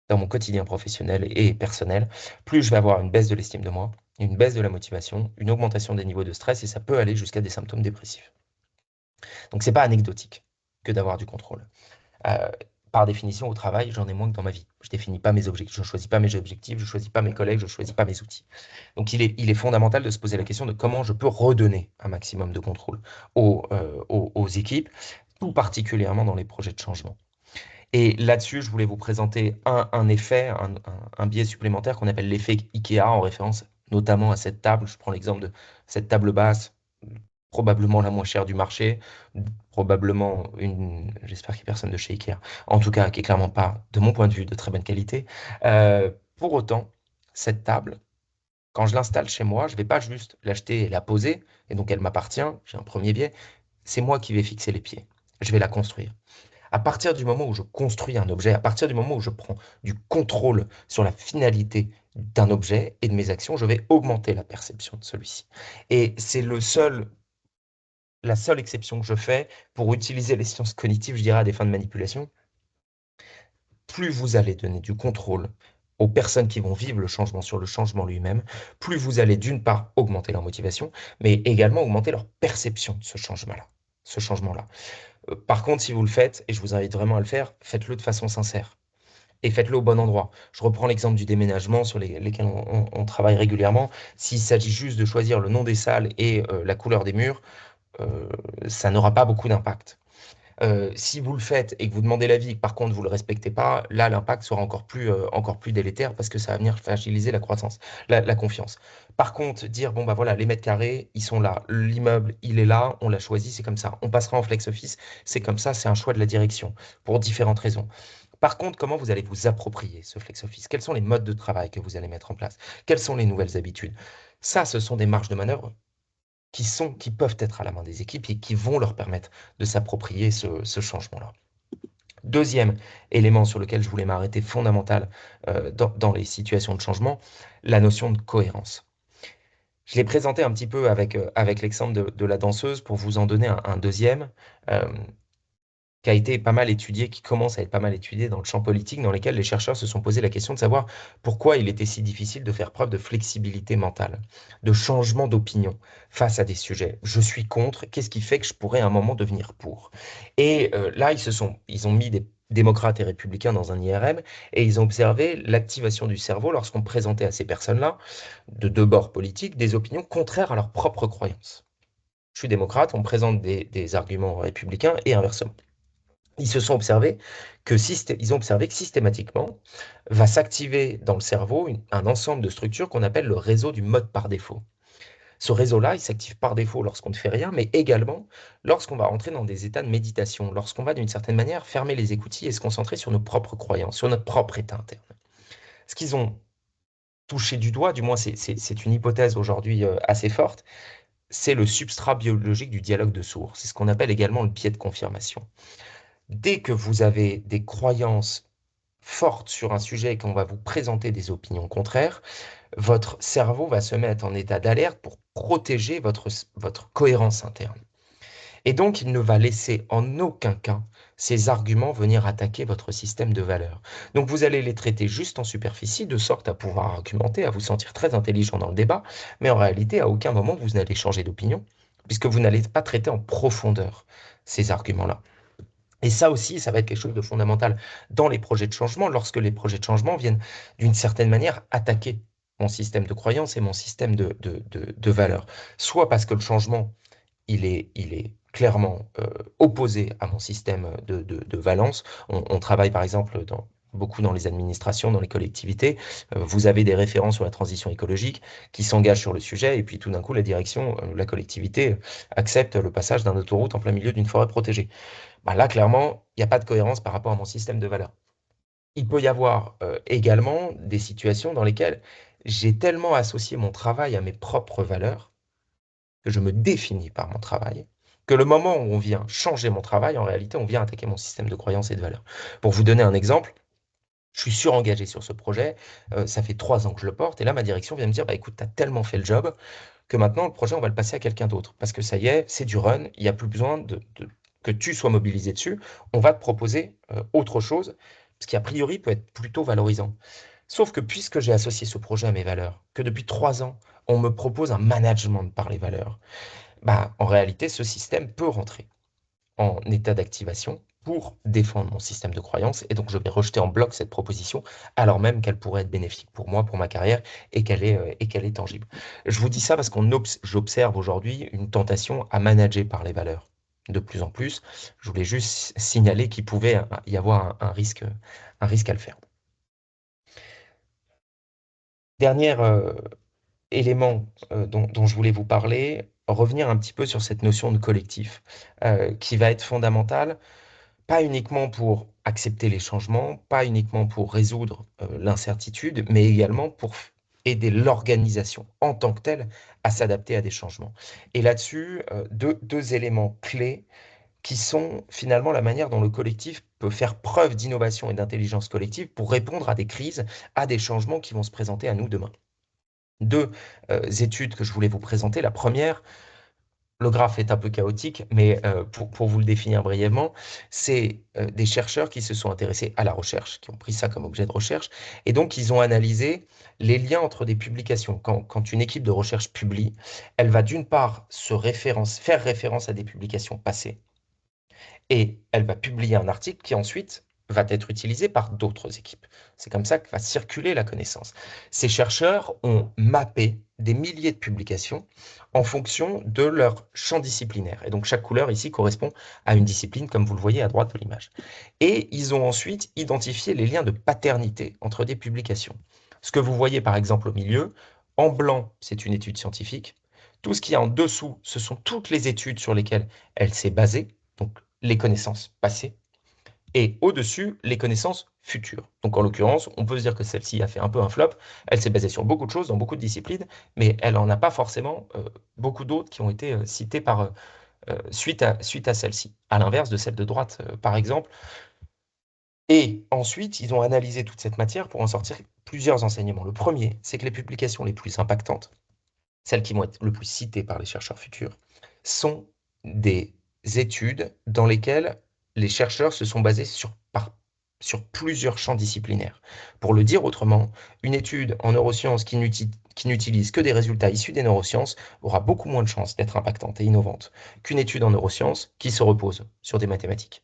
[SPEAKER 2] dans mon quotidien professionnel et personnel, plus je vais avoir une baisse de l'estime de moi, une baisse de la motivation, une augmentation des niveaux de stress et ça peut aller jusqu'à des symptômes dépressifs. Donc, c'est pas anecdotique que d'avoir du contrôle. Euh, Par définition, au travail, j'en ai moins que dans ma vie. Je définis pas mes objectifs, je choisis pas mes objectifs, je choisis pas mes collègues, je choisis pas mes outils. Donc, il est fondamental de se poser la question de comment je peux redonner un maximum de contrôle aux équipes, tout particulièrement dans les projets de changement. Et là-dessus, je voulais vous présenter un effet, un biais supplémentaire qu'on appelle l'effet IKEA, en référence notamment à cette table. Je prends l'exemple de cette table basse, probablement la moins chère du marché, probablement j'espère qu'il n'y a personne de chez IKEA, en tout cas, qui est clairement pas, de mon point de vue, de très bonne qualité. Pour autant, cette table, quand je l'installe chez moi, je ne vais pas juste l'acheter et la poser, et donc elle m'appartient, j'ai un premier biais, c'est moi qui vais fixer les pieds. Je vais la construire. À partir du moment où je construis un objet, à partir du moment où je prends du contrôle sur la finalité d'un objet et de mes actions, je vais augmenter la perception de celui-ci. Et c'est la seule exception que je fais pour utiliser les sciences cognitives, je dirais, à des fins de manipulation. Plus vous allez donner du contrôle aux personnes qui vont vivre le changement sur le changement lui-même, plus vous allez d'une part augmenter leur motivation, mais également augmenter leur perception de ce changement-là. Par contre, si vous le faites, et je vous invite vraiment à le faire, faites-le de façon sincère et faites-le au bon endroit. Je reprends l'exemple du déménagement sur lesquels on travaille régulièrement. S'il s'agit juste de choisir le nom des salles et la couleur des murs, euh, ça n'aura pas beaucoup d'impact. Si vous le faites et que vous demandez l'avis, par contre vous ne le respectez pas, là l'impact sera encore plus délétère parce que ça va venir fragiliser la croissance, la confiance. Par contre, dire, bon bah voilà, les mètres carrés, ils sont là, l'immeuble, il est là, on l'a choisi, c'est comme ça. On passera en flex office, c'est comme ça, c'est un choix de la direction, pour différentes raisons. Par contre, comment vous allez vous approprier ce flex office? Quels sont les modes de travail que vous allez mettre en place? Quelles sont les nouvelles habitudes? Ça, ce sont des marges de manœuvre qui peuvent être à la main des équipes et qui vont leur permettre de s'approprier ce changement-là. Deuxième élément sur lequel je voulais m'arrêter, fondamental dans les situations de changement, la notion de cohérence. Je l'ai présenté un petit peu avec l'exemple de la danseuse pour vous en donner un deuxième. Euh, qui a été pas mal étudié, qui commence à être pas mal étudié dans le champ politique, dans lesquels les chercheurs se sont posé la question de savoir pourquoi il était si difficile de faire preuve de flexibilité mentale, de changement d'opinion face à des sujets. Je suis contre, qu'est-ce qui fait que je pourrais à un moment devenir pour? Et là, ils ont mis des démocrates et républicains dans un IRM et ils ont observé l'activation du cerveau lorsqu'on présentait à ces personnes-là, de deux bords politiques, des opinions contraires à leurs propres croyances. Je suis démocrate, on me présente des arguments républicains et inversement. Ils ont observé que systématiquement va s'activer dans le cerveau un ensemble de structures qu'on appelle le réseau du mode par défaut. Ce réseau-là, il s'active par défaut lorsqu'on ne fait rien, mais également lorsqu'on va rentrer dans des états de méditation, lorsqu'on va d'une certaine manière fermer les écoutilles et se concentrer sur nos propres croyances, sur notre propre état interne. Ce qu'ils ont touché du doigt, du moins c'est une hypothèse aujourd'hui assez forte, c'est le substrat biologique du dialogue de sourds. C'est ce qu'on appelle également le biais de confirmation. Dès que vous avez des croyances fortes sur un sujet et qu'on va vous présenter des opinions contraires, votre cerveau va se mettre en état d'alerte pour protéger votre cohérence interne. Et donc, il ne va laisser en aucun cas ces arguments venir attaquer votre système de valeurs. Donc, vous allez les traiter juste en superficie, de sorte à pouvoir argumenter, à vous sentir très intelligent dans le débat, mais en réalité, à aucun moment, vous n'allez changer d'opinion, puisque vous n'allez pas traiter en profondeur ces arguments-là. Et ça aussi, ça va être quelque chose de fondamental dans les projets de changement, lorsque les projets de changement viennent d'une certaine manière attaquer mon système de croyance et mon système de valeurs. Soit parce que le changement, il est clairement opposé à mon système de valence. On travaille par exemple beaucoup dans les administrations, dans les collectivités. Vous avez des référents sur la transition écologique qui s'engagent sur le sujet et puis tout d'un coup, la direction, la collectivité accepte le passage d'un autoroute en plein milieu d'une forêt protégée. Bah là, clairement, il n'y a pas de cohérence par rapport à mon système de valeurs. Il peut y avoir également des situations dans lesquelles j'ai tellement associé mon travail à mes propres valeurs que je me définis par mon travail, que le moment où on vient changer mon travail, en réalité, on vient attaquer mon système de croyances et de valeurs. Pour vous donner un exemple, Je suis surengagé sur ce projet, ça fait 3 ans que je le porte, et là, ma direction vient me dire, bah, écoute, tu as tellement fait le job que maintenant, le projet, on va le passer à quelqu'un d'autre. Parce que ça y est, c'est du run, il n'y a plus besoin que tu sois mobilisé dessus. On va te proposer autre chose, ce qui, a priori, peut être plutôt valorisant. Sauf que puisque j'ai associé ce projet à mes valeurs, que depuis 3 ans, on me propose un management par les valeurs, bah, en réalité, ce système peut rentrer en état d'activation pour défendre mon système de croyance. Et donc, je vais rejeter en bloc cette proposition, alors même qu'elle pourrait être bénéfique pour moi, pour ma carrière, et qu'elle est tangible. Je vous dis ça parce j'observe aujourd'hui une tentation à manager par les valeurs. De plus en plus, je voulais juste signaler qu'il pouvait y avoir un risque à le faire. Dernier élément dont je voulais vous parler, revenir un petit peu sur cette notion de collectif, qui va être fondamentale pas uniquement pour accepter les changements, pas uniquement pour résoudre l'incertitude, mais également pour aider l'organisation en tant que telle à s'adapter à des changements. Et là-dessus, deux éléments clés qui sont finalement la manière dont le collectif peut faire preuve d'innovation et d'intelligence collective pour répondre à des crises, à des changements qui vont se présenter à nous demain. Deux études que je voulais vous présenter. La première, le graphe est un peu chaotique, mais pour vous le définir brièvement, c'est des chercheurs qui se sont intéressés à la recherche, qui ont pris ça comme objet de recherche, et donc ils ont analysé les liens entre des publications. Quand une équipe de recherche publie, elle va d'une part faire référence à des publications passées, et elle va publier un article qui ensuite va être utilisé par d'autres équipes. C'est comme ça que va circuler la connaissance. Ces chercheurs ont mappé des milliers de publications en fonction de leur champ disciplinaire. Et donc chaque couleur ici correspond à une discipline, comme vous le voyez à droite de l'image. Et ils ont ensuite identifié les liens de paternité entre des publications. Ce que vous voyez par exemple au milieu, en blanc, c'est une étude scientifique. Tout ce qui est en dessous, ce sont toutes les études sur lesquelles elle s'est basée. Donc les connaissances passées, et au-dessus, les connaissances futures. Donc en l'occurrence, on peut se dire que celle-ci a fait un peu un flop, elle s'est basée sur beaucoup de choses, dans beaucoup de disciplines, mais elle n'en a pas forcément beaucoup d'autres qui ont été citées suite à celle-ci, à l'inverse de celle de droite, par exemple. Et ensuite, ils ont analysé toute cette matière pour en sortir plusieurs enseignements. Le premier, c'est que les publications les plus impactantes, celles qui vont être le plus citées par les chercheurs futurs, sont des études dans lesquelles les chercheurs se sont basés sur plusieurs champs disciplinaires. Pour le dire autrement, une étude en neurosciences qui n'utilise que des résultats issus des neurosciences aura beaucoup moins de chances d'être impactante et innovante qu'une étude en neurosciences qui se repose sur des mathématiques,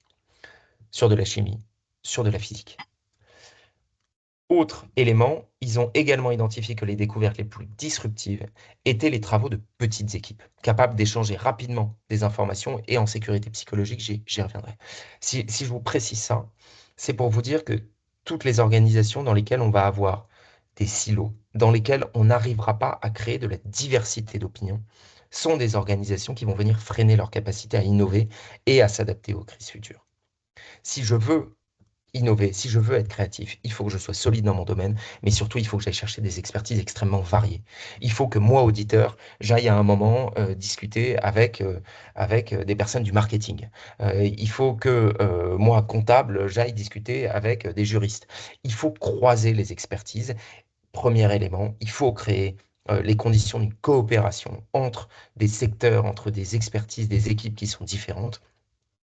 [SPEAKER 2] sur de la chimie, sur de la physique. Autre élément, ils ont également identifié que les découvertes les plus disruptives étaient les travaux de petites équipes, capables d'échanger rapidement des informations et en sécurité psychologique, j'y reviendrai. Si je vous précise ça, c'est pour vous dire que toutes les organisations dans lesquelles on va avoir des silos, dans lesquelles on n'arrivera pas à créer de la diversité d'opinions, sont des organisations qui vont venir freiner leur capacité à innover et à s'adapter aux crises futures. Si je veux innover, si je veux être créatif, il faut que je sois solide dans mon domaine, mais surtout, il faut que j'aille chercher des expertises extrêmement variées. Il faut que moi, auditeur, j'aille à un moment discuter avec des personnes du marketing. Il faut que moi, comptable, j'aille discuter avec des juristes. Il faut croiser les expertises. Premier élément, il faut créer les conditions d'une coopération entre des secteurs, entre des expertises, des équipes qui sont différentes.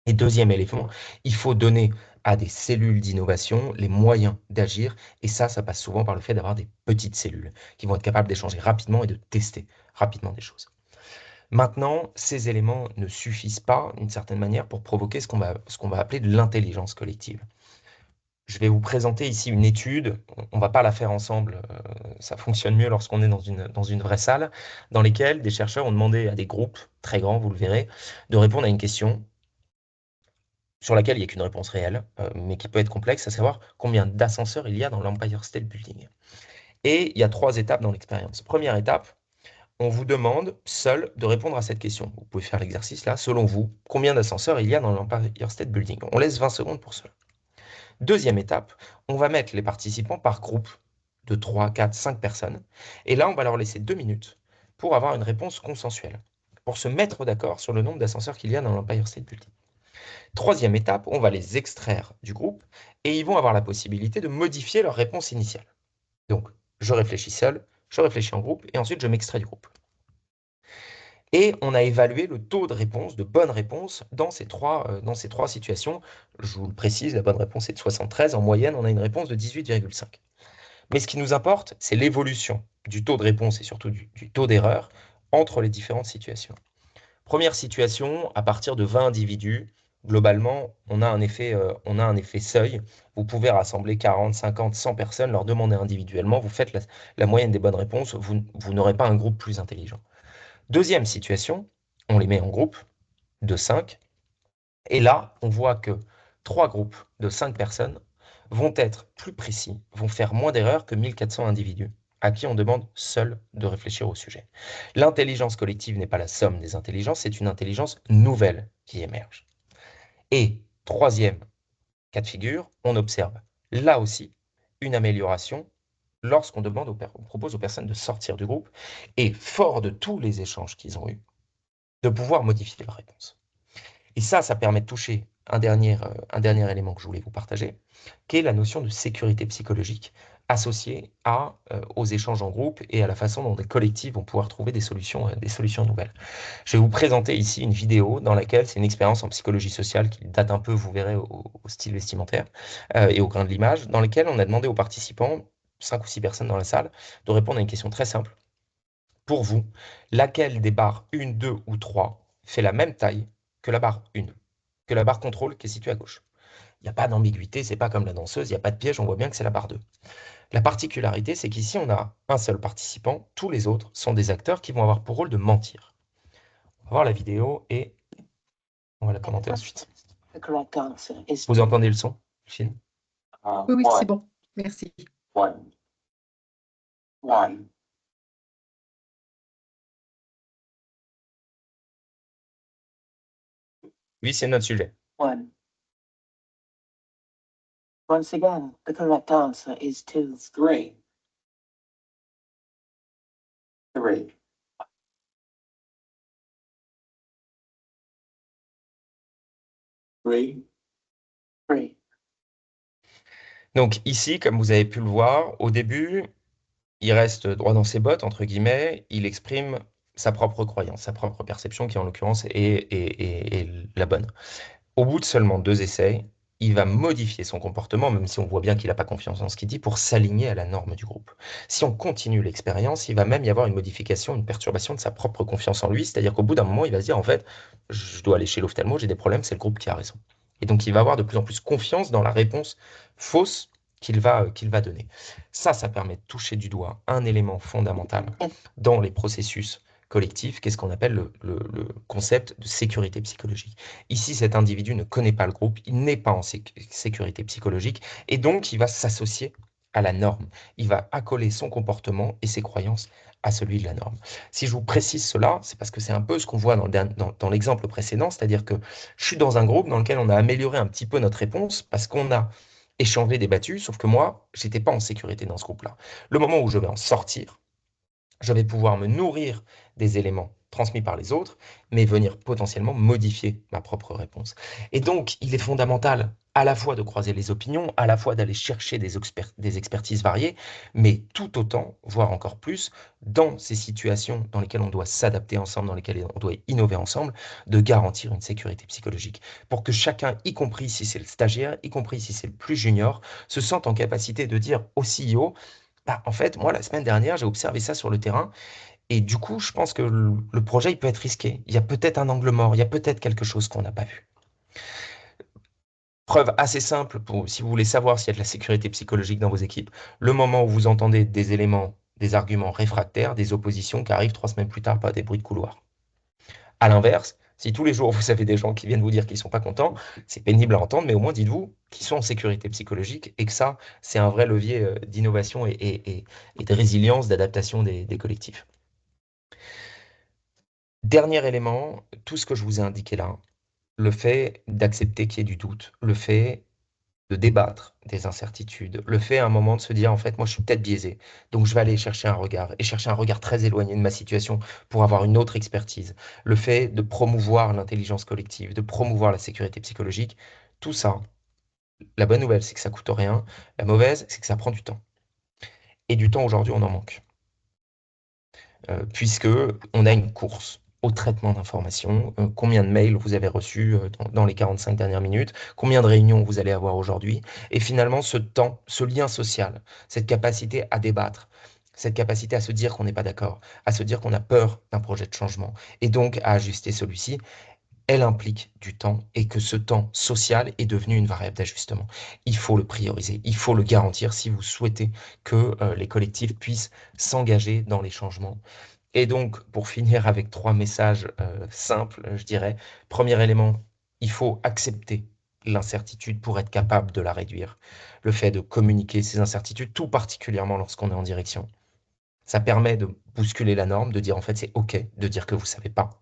[SPEAKER 2] Et deuxième élément, il faut donner à des cellules d'innovation les moyens d'agir. Et ça passe souvent par le fait d'avoir des petites cellules qui vont être capables d'échanger rapidement et de tester rapidement des choses. Maintenant, ces éléments ne suffisent pas, d'une certaine manière, pour provoquer ce qu'on va appeler de l'intelligence collective. Je vais vous présenter ici une étude, on ne va pas la faire ensemble, ça fonctionne mieux lorsqu'on est dans une vraie salle, dans lesquelles des chercheurs ont demandé à des groupes, très grands, vous le verrez, de répondre à une question sur laquelle il n'y a qu'une réponse réelle, mais qui peut être complexe, à savoir combien d'ascenseurs il y a dans l'Empire State Building. Et il y a 3 étapes dans l'expérience. Première étape, on vous demande seul de répondre à cette question. Vous pouvez faire l'exercice là. Selon vous, combien d'ascenseurs il y a dans l'Empire State Building? On laisse 20 secondes pour cela. Deuxième étape, on va mettre les participants par groupe de 3, 4, 5 personnes. Et là, on va leur laisser 2 minutes pour avoir une réponse consensuelle, pour se mettre d'accord sur le nombre d'ascenseurs qu'il y a dans l'Empire State Building. Troisième étape, on va les extraire du groupe et ils vont avoir la possibilité de modifier leur réponse initiale. Donc, je réfléchis seul, je réfléchis en groupe et ensuite je m'extrais du groupe. Et on a évalué le taux de réponse, de bonne réponse, dans ces trois situations. Je vous le précise, la bonne réponse est de 73. En moyenne, on a une réponse de 18,5. Mais ce qui nous importe, c'est l'évolution du taux de réponse et surtout du taux d'erreur entre les différentes situations. Première situation, à partir de 20 individus, globalement, on a un effet seuil. Vous pouvez rassembler 40, 50, 100 personnes, leur demander individuellement, vous faites la moyenne des bonnes réponses, vous n'aurez pas un groupe plus intelligent. Deuxième situation, on les met en groupe de 5, et là, on voit que 3 groupes de 5 personnes vont être plus précis, vont faire moins d'erreurs que 1400 individus, à qui on demande seul de réfléchir au sujet. L'intelligence collective n'est pas la somme des intelligences, c'est une intelligence nouvelle qui émerge. Et troisième cas de figure, on observe là aussi une amélioration lorsqu'on on propose aux personnes de sortir du groupe et, fort de tous les échanges qu'ils ont eus, de pouvoir modifier leur réponse. Et ça permet de toucher un dernier élément que je voulais vous partager, qui est la notion de sécurité psychologique associée aux échanges en groupe et à la façon dont des collectifs vont pouvoir trouver des solutions nouvelles. Je vais vous présenter ici une vidéo dans laquelle c'est une expérience en psychologie sociale qui date un peu, vous verrez, au style vestimentaire et au grain de l'image, dans laquelle on a demandé aux participants, 5 ou 6 personnes dans la salle, de répondre à une question très simple. Pour vous, laquelle des barres 1, 2 ou 3 fait la même taille que la barre 1, que la barre contrôle qui est située à gauche? Il n'y a pas d'ambiguïté, c'est pas comme la danseuse, il n'y a pas de piège, on voit bien que c'est la barre 2. La particularité, c'est qu'ici, on a un seul participant, tous les autres sont des acteurs qui vont avoir pour rôle de mentir. On va voir la vidéo et on va la commenter ensuite. Vous entendez le son, Chine?
[SPEAKER 1] Oui, oui, c'est bon. Merci.
[SPEAKER 3] One.
[SPEAKER 2] Oui, c'est notre sujet.
[SPEAKER 3] One. Once again, the correct answer is two. Three. Three. Three. Three.
[SPEAKER 2] Donc ici, comme vous avez pu le voir, au début, il reste droit dans ses bottes, entre guillemets, il exprime sa propre croyance, sa propre perception, qui en l'occurrence est la bonne. Au bout de seulement 2 essais, il va modifier son comportement, même si on voit bien qu'il n'a pas confiance en ce qu'il dit, pour s'aligner à la norme du groupe. Si on continue l'expérience, il va même y avoir une modification, une perturbation de sa propre confiance en lui, c'est-à-dire qu'au bout d'un moment, il va se dire, en fait, je dois aller chez l'ophtalmo, j'ai des problèmes, c'est le groupe qui a raison. Et donc, il va avoir de plus en plus confiance dans la réponse fausse qu'il va donner. Ça permet de toucher du doigt un élément fondamental dans les processus collectifs, qu'est-ce qu'on appelle le concept de sécurité psychologique. Ici, cet individu ne connaît pas le groupe, il n'est pas en sécurité psychologique, et donc il va s'associer à la norme. Il va accoler son comportement et ses croyances à celui de la norme. Si je vous précise cela, c'est parce que c'est un peu ce qu'on voit dans l'exemple précédent, c'est-à-dire que je suis dans un groupe dans lequel on a amélioré un petit peu notre réponse parce qu'on a échangé, débattu, sauf que moi, je n'étais pas en sécurité dans ce groupe-là. Le moment où je vais en sortir, je vais pouvoir me nourrir des éléments transmis par les autres, mais venir potentiellement modifier ma propre réponse. Et donc, il est fondamental à la fois de croiser les opinions, à la fois d'aller chercher des expertises variées, mais tout autant, voire encore plus, dans ces situations dans lesquelles on doit s'adapter ensemble, dans lesquelles on doit innover ensemble, de garantir une sécurité psychologique, pour que chacun, y compris si c'est le stagiaire, y compris si c'est le plus junior, se sente en capacité de dire au CEO, bah, en fait, moi, la semaine dernière, j'ai observé ça sur le terrain et du coup, je pense que le projet, il peut être risqué. Il y a peut-être un angle mort, il y a peut-être quelque chose qu'on n'a pas vu. Preuve assez simple, si vous voulez savoir s'il y a de la sécurité psychologique dans vos équipes, le moment où vous entendez des éléments, des arguments réfractaires, des oppositions qui arrivent 3 semaines plus tard par des bruits de couloir. À l'inverse, si tous les jours vous avez des gens qui viennent vous dire qu'ils ne sont pas contents, c'est pénible à entendre, mais au moins dites-vous qu'ils sont en sécurité psychologique et que ça, c'est un vrai levier d'innovation et de résilience, d'adaptation des collectifs. Dernier élément, tout ce que je vous ai indiqué là, le fait d'accepter qu'il y ait du doute, le fait de débattre des incertitudes, le fait à un moment de se dire, en fait, moi, je suis peut-être biaisé, donc je vais aller chercher un regard, et chercher un regard très éloigné de ma situation pour avoir une autre expertise, le fait de promouvoir l'intelligence collective, de promouvoir la sécurité psychologique, tout ça, la bonne nouvelle, c'est que ça coûte rien, la mauvaise, c'est que ça prend du temps. Et du temps, aujourd'hui, on en manque. Puisque on a une course au traitement d'informations, combien de mails vous avez reçus dans les 45 dernières minutes, combien de réunions vous allez avoir aujourd'hui, et finalement ce temps, ce lien social, cette capacité à débattre, cette capacité à se dire qu'on n'est pas d'accord, à se dire qu'on a peur d'un projet de changement, et donc à ajuster celui-ci, elle implique du temps et que ce temps social est devenu une variable d'ajustement. Il faut le prioriser, il faut le garantir si vous souhaitez que les collectifs puissent s'engager dans les changements. Et donc, pour finir avec 3 messages simples, je dirais, premier élément, il faut accepter l'incertitude pour être capable de la réduire. Le fait de communiquer ces incertitudes, tout particulièrement lorsqu'on est en direction, ça permet de bousculer la norme, de dire en fait c'est OK de dire que vous ne savez pas.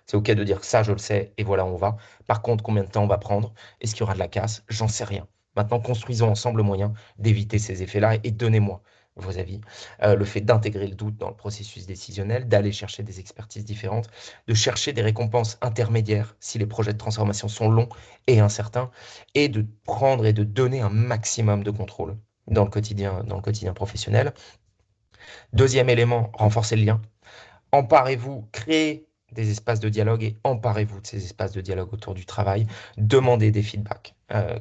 [SPEAKER 2] C'est OK de dire ça, je le sais, et voilà, on va. Par contre, combien de temps on va prendre? Est-ce qu'il y aura de la casse? J'en sais rien. Maintenant, construisons ensemble le moyen d'éviter ces effets-là et donnez-moi vos avis. Le fait d'intégrer le doute dans le processus décisionnel, d'aller chercher des expertises différentes, de chercher des récompenses intermédiaires si les projets de transformation sont longs et incertains, et de prendre et de donner un maximum de contrôle dans le quotidien professionnel. Deuxième élément, renforcer le lien. Emparez-vous, créez des espaces de dialogue et emparez-vous de ces espaces de dialogue autour du travail. Demandez des feedbacks.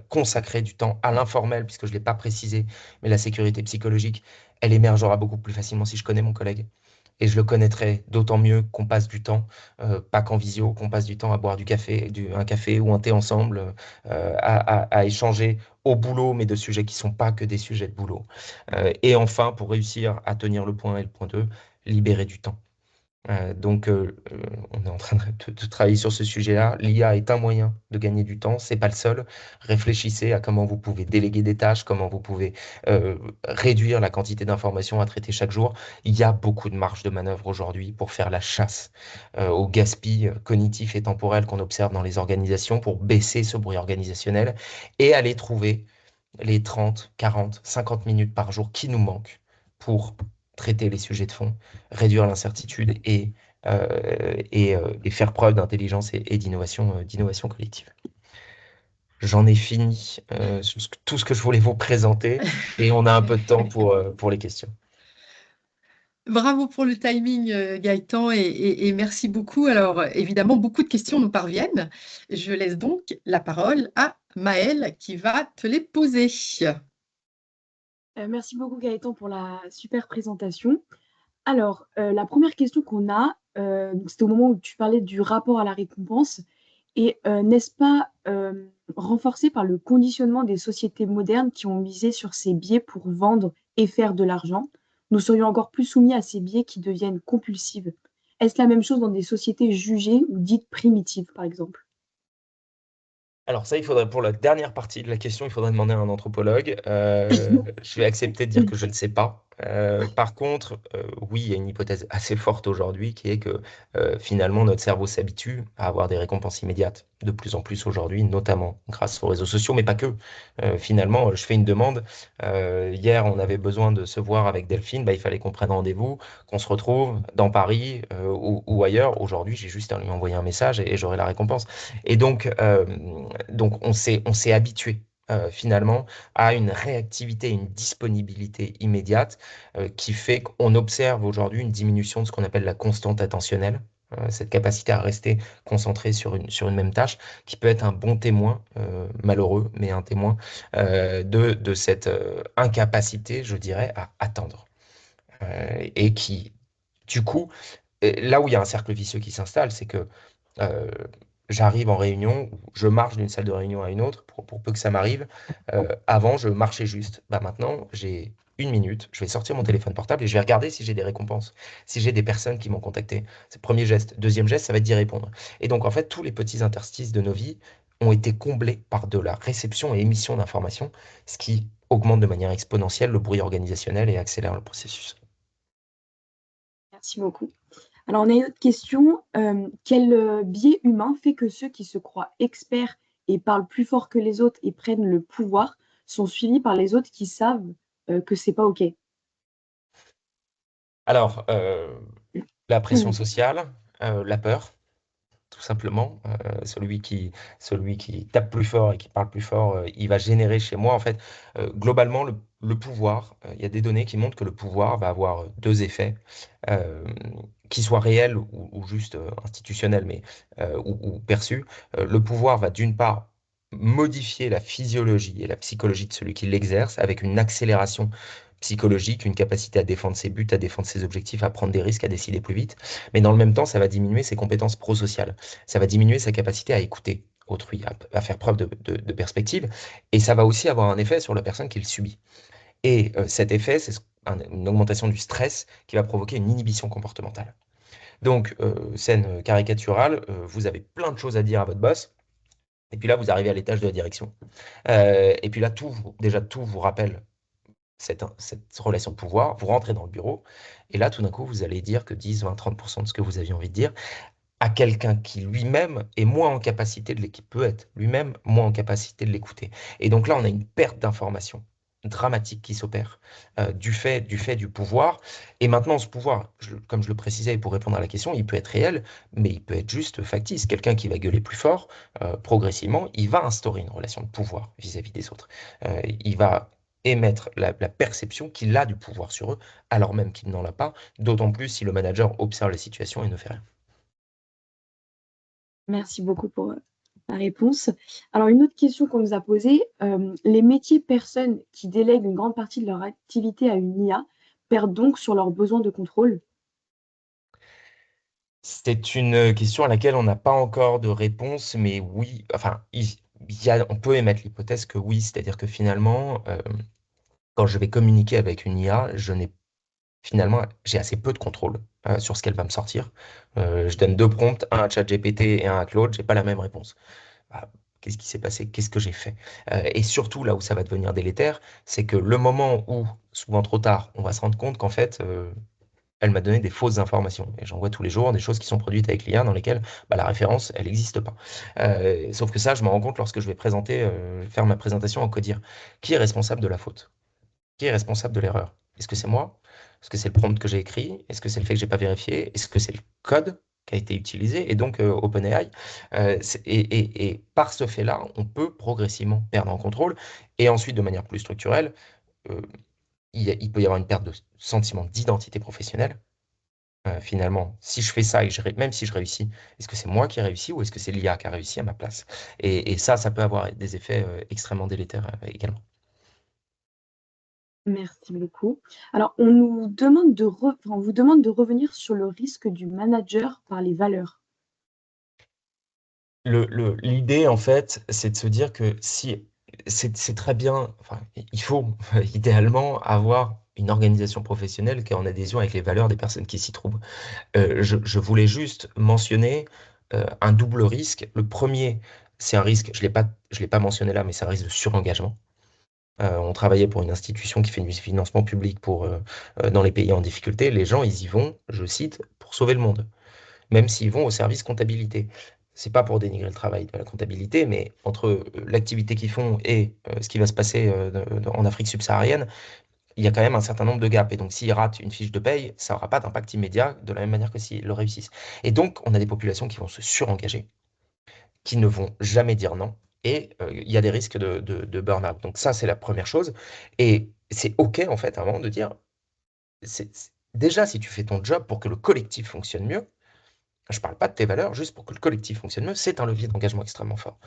[SPEAKER 2] Consacrez du temps à l'informel, puisque je ne l'ai pas précisé, mais la sécurité psychologique, elle émergera beaucoup plus facilement si je connais mon collègue. Et je le connaîtrai d'autant mieux qu'on passe du temps, pas qu'en visio, qu'on passe du temps à boire un café ou un thé ensemble, à échanger au boulot, mais de sujets qui ne sont pas que des sujets de boulot. Et enfin, pour réussir à tenir le point 1 et le point 2, libérer du temps. On est en train de travailler sur ce sujet-là. L'IA est un moyen de gagner du temps, c'est pas le seul. Réfléchissez à comment vous pouvez déléguer des tâches, comment vous pouvez réduire la quantité d'informations à traiter chaque jour. Il y a beaucoup de marge de manœuvre aujourd'hui pour faire la chasse au gaspillage cognitif et temporel qu'on observe dans les organisations, pour baisser ce bruit organisationnel et aller trouver les 30, 40, 50 minutes par jour qui nous manquent pour traiter les sujets de fond, réduire l'incertitude et faire preuve d'intelligence et d'innovation collective. J'en ai fini sur tout ce que je voulais vous présenter et on a un peu de temps pour les questions.
[SPEAKER 1] Bravo pour le timing, Gaëtan, et merci beaucoup. Alors, évidemment, beaucoup de questions nous parviennent. Je laisse donc la parole à Maëlle qui va te les poser.
[SPEAKER 4] Merci beaucoup Gaëtan pour la super présentation. Alors, la première question qu'on a, donc c'était au moment où tu parlais du rapport à la récompense, et n'est-ce pas renforcé par le conditionnement des sociétés modernes qui ont misé sur ces biais pour vendre et faire de l'argent? Nous serions encore plus soumis à ces biais qui deviennent compulsives. Est-ce la même chose dans des sociétés jugées ou dites primitives, par exemple?
[SPEAKER 2] Alors ça, pour la dernière partie de la question, il faudrait demander à un anthropologue. Je vais accepter de dire que je ne sais pas. Par contre, oui, il y a une hypothèse assez forte aujourd'hui qui est que finalement notre cerveau s'habitue à avoir des récompenses immédiates de plus en plus aujourd'hui, notamment grâce aux réseaux sociaux, mais pas que. Finalement, je fais une demande. Hier, on avait besoin de se voir avec Delphine, il fallait qu'on prenne rendez-vous, qu'on se retrouve dans Paris ou ailleurs. Aujourd'hui, j'ai juste à lui envoyer un message et j'aurai la récompense. Et donc on s'est habitué finalement à une réactivité, une disponibilité immédiate qui fait qu'on observe aujourd'hui une diminution de ce qu'on appelle la constante attentionnelle, cette capacité à rester concentré sur une même tâche, qui peut être un bon témoin, malheureux, mais un témoin de cette incapacité, je dirais, à attendre. Et qui, du coup, là où il y a un cercle vicieux qui s'installe, c'est que euh, j'arrive en réunion, je marche d'une salle de réunion à une autre, pour peu que ça m'arrive. Avant, je marchais juste. Maintenant, j'ai 1 minute, je vais sortir mon téléphone portable et je vais regarder si j'ai des récompenses, si j'ai des personnes qui m'ont contacté. C'est le premier geste. Deuxième geste, ça va être d'y répondre. Et donc, en fait, tous les petits interstices de nos vies ont été comblés par de la réception et émission d'informations, ce qui augmente de manière exponentielle le bruit organisationnel et accélère le processus.
[SPEAKER 4] Merci beaucoup. Alors, on a une autre question. Quel biais humain fait que ceux qui se croient experts et parlent plus fort que les autres et prennent le pouvoir sont suivis par les autres qui savent que c'est pas OK?
[SPEAKER 2] Alors, la pression sociale, la peur, tout simplement. Celui qui tape plus fort et qui parle plus fort, il va générer chez moi, en fait, globalement, le pouvoir. Il y a des données qui montrent que le pouvoir va avoir deux effets, euh, qui soient réels ou juste institutionnels, mais, ou perçus. Le pouvoir va d'une part modifier la physiologie et la psychologie de celui qui l'exerce avec une accélération psychologique, une capacité à défendre ses buts, à défendre ses objectifs, à prendre des risques, à décider plus vite. Mais dans le même temps, ça va diminuer ses compétences prosociales. Ça va diminuer sa capacité à écouter autrui, à faire preuve de perspective. Et ça va aussi avoir un effet sur la personne qui le subit. Et cet effet, c'est une augmentation du stress qui va provoquer une inhibition comportementale. Donc, scène caricaturale, vous avez plein de choses à dire à votre boss. Et puis là, vous arrivez à l'étage de la direction. Et puis là, déjà, tout vous rappelle cette relation de pouvoir. Vous rentrez dans le bureau. Et là, tout d'un coup, vous allez dire que 10, 20, 30% de ce que vous aviez envie de dire à quelqu'un qui lui-même est moins en capacité de l'équipe, peut être lui-même moins en capacité de l'écouter. Et donc là, on a une perte d'information dramatique qui s'opère du pouvoir. Et maintenant, ce pouvoir, comme je le précisais, pour répondre à la question, il peut être réel, mais il peut être juste factice. Quelqu'un qui va gueuler plus fort, progressivement, il va instaurer une relation de pouvoir vis-à-vis des autres. Il va émettre la perception qu'il a du pouvoir sur eux, alors même qu'il n'en a pas, d'autant plus si le manager observe la situation et ne fait rien.
[SPEAKER 4] Merci beaucoup pour la réponse. Alors, une autre question qu'on nous a posée, les métiers personnes qui délèguent une grande partie de leur activité à une IA perdent donc sur leurs besoins de contrôle?
[SPEAKER 2] C'est une question à laquelle on n'a pas encore de réponse, mais oui, enfin, on peut émettre l'hypothèse que oui, c'est-à-dire que finalement, quand je vais communiquer avec une IA, j'ai assez peu de contrôle sur ce qu'elle va me sortir. Je donne deux prompts, un à ChatGPT et un à Claude, j'ai pas la même réponse. Bah, qu'est-ce qui s'est passé? Qu'est-ce que j'ai fait? Et surtout, là où ça va devenir délétère, c'est que le moment où, souvent trop tard, on va se rendre compte qu'en fait, elle m'a donné des fausses informations. Et j'en vois tous les jours des choses qui sont produites avec l'IA dans lesquelles bah, la référence, elle n'existe pas. Sauf que ça, je me rends compte lorsque je vais faire ma présentation en Codir. Qui est responsable de la faute? Qui est responsable de l'erreur? Est-ce que c'est moi? Est-ce que c'est le prompt que j'ai écrit? Est-ce que c'est le fait que j'ai pas vérifié? Est-ce que c'est le code qui a été utilisé? Et donc, OpenAI. Et par ce fait-là, on peut progressivement perdre en contrôle. Et ensuite, de manière plus structurelle, euh, il peut y avoir une perte de sentiment d'identité professionnelle. Finalement, si je fais ça et même si je réussis, est-ce que c'est moi qui ai réussi ou est-ce que c'est l'IA qui a réussi à ma place? Et ça peut avoir des effets extrêmement délétères également.
[SPEAKER 4] Merci beaucoup. Alors, on nous demande enfin, on vous demande de revenir sur le risque du manager par les valeurs.
[SPEAKER 2] L'idée, en fait, c'est de se dire que si c'est très bien, enfin, il faut idéalement avoir une organisation professionnelle qui est en adhésion avec les valeurs des personnes qui s'y trouvent. Je voulais juste mentionner un double risque. Le premier, c'est un risque, je l'ai pas mentionné là, mais c'est un risque de surengagement. On travaillait pour une institution qui fait du financement public dans les pays en difficulté. Les gens, ils y vont, je cite, pour sauver le monde, même s'ils vont au service comptabilité. C'est pas pour dénigrer le travail de la comptabilité, mais entre l'activité qu'ils font et ce qui va se passer en Afrique subsaharienne, il y a quand même un certain nombre de gaps. Et donc, s'ils ratent une fiche de paye, ça n'aura pas d'impact immédiat de la même manière que s'ils le réussissent. Et donc, on a des populations qui vont se surengager, qui ne vont jamais dire non. Et il y a des risques de burn-out. Donc ça, c'est la première chose. Et c'est OK, en fait, à un moment de dire, déjà, si tu fais ton job pour que le collectif fonctionne mieux, je ne parle pas de tes valeurs, juste pour que le collectif fonctionne mieux, c'est un levier d'engagement extrêmement fort.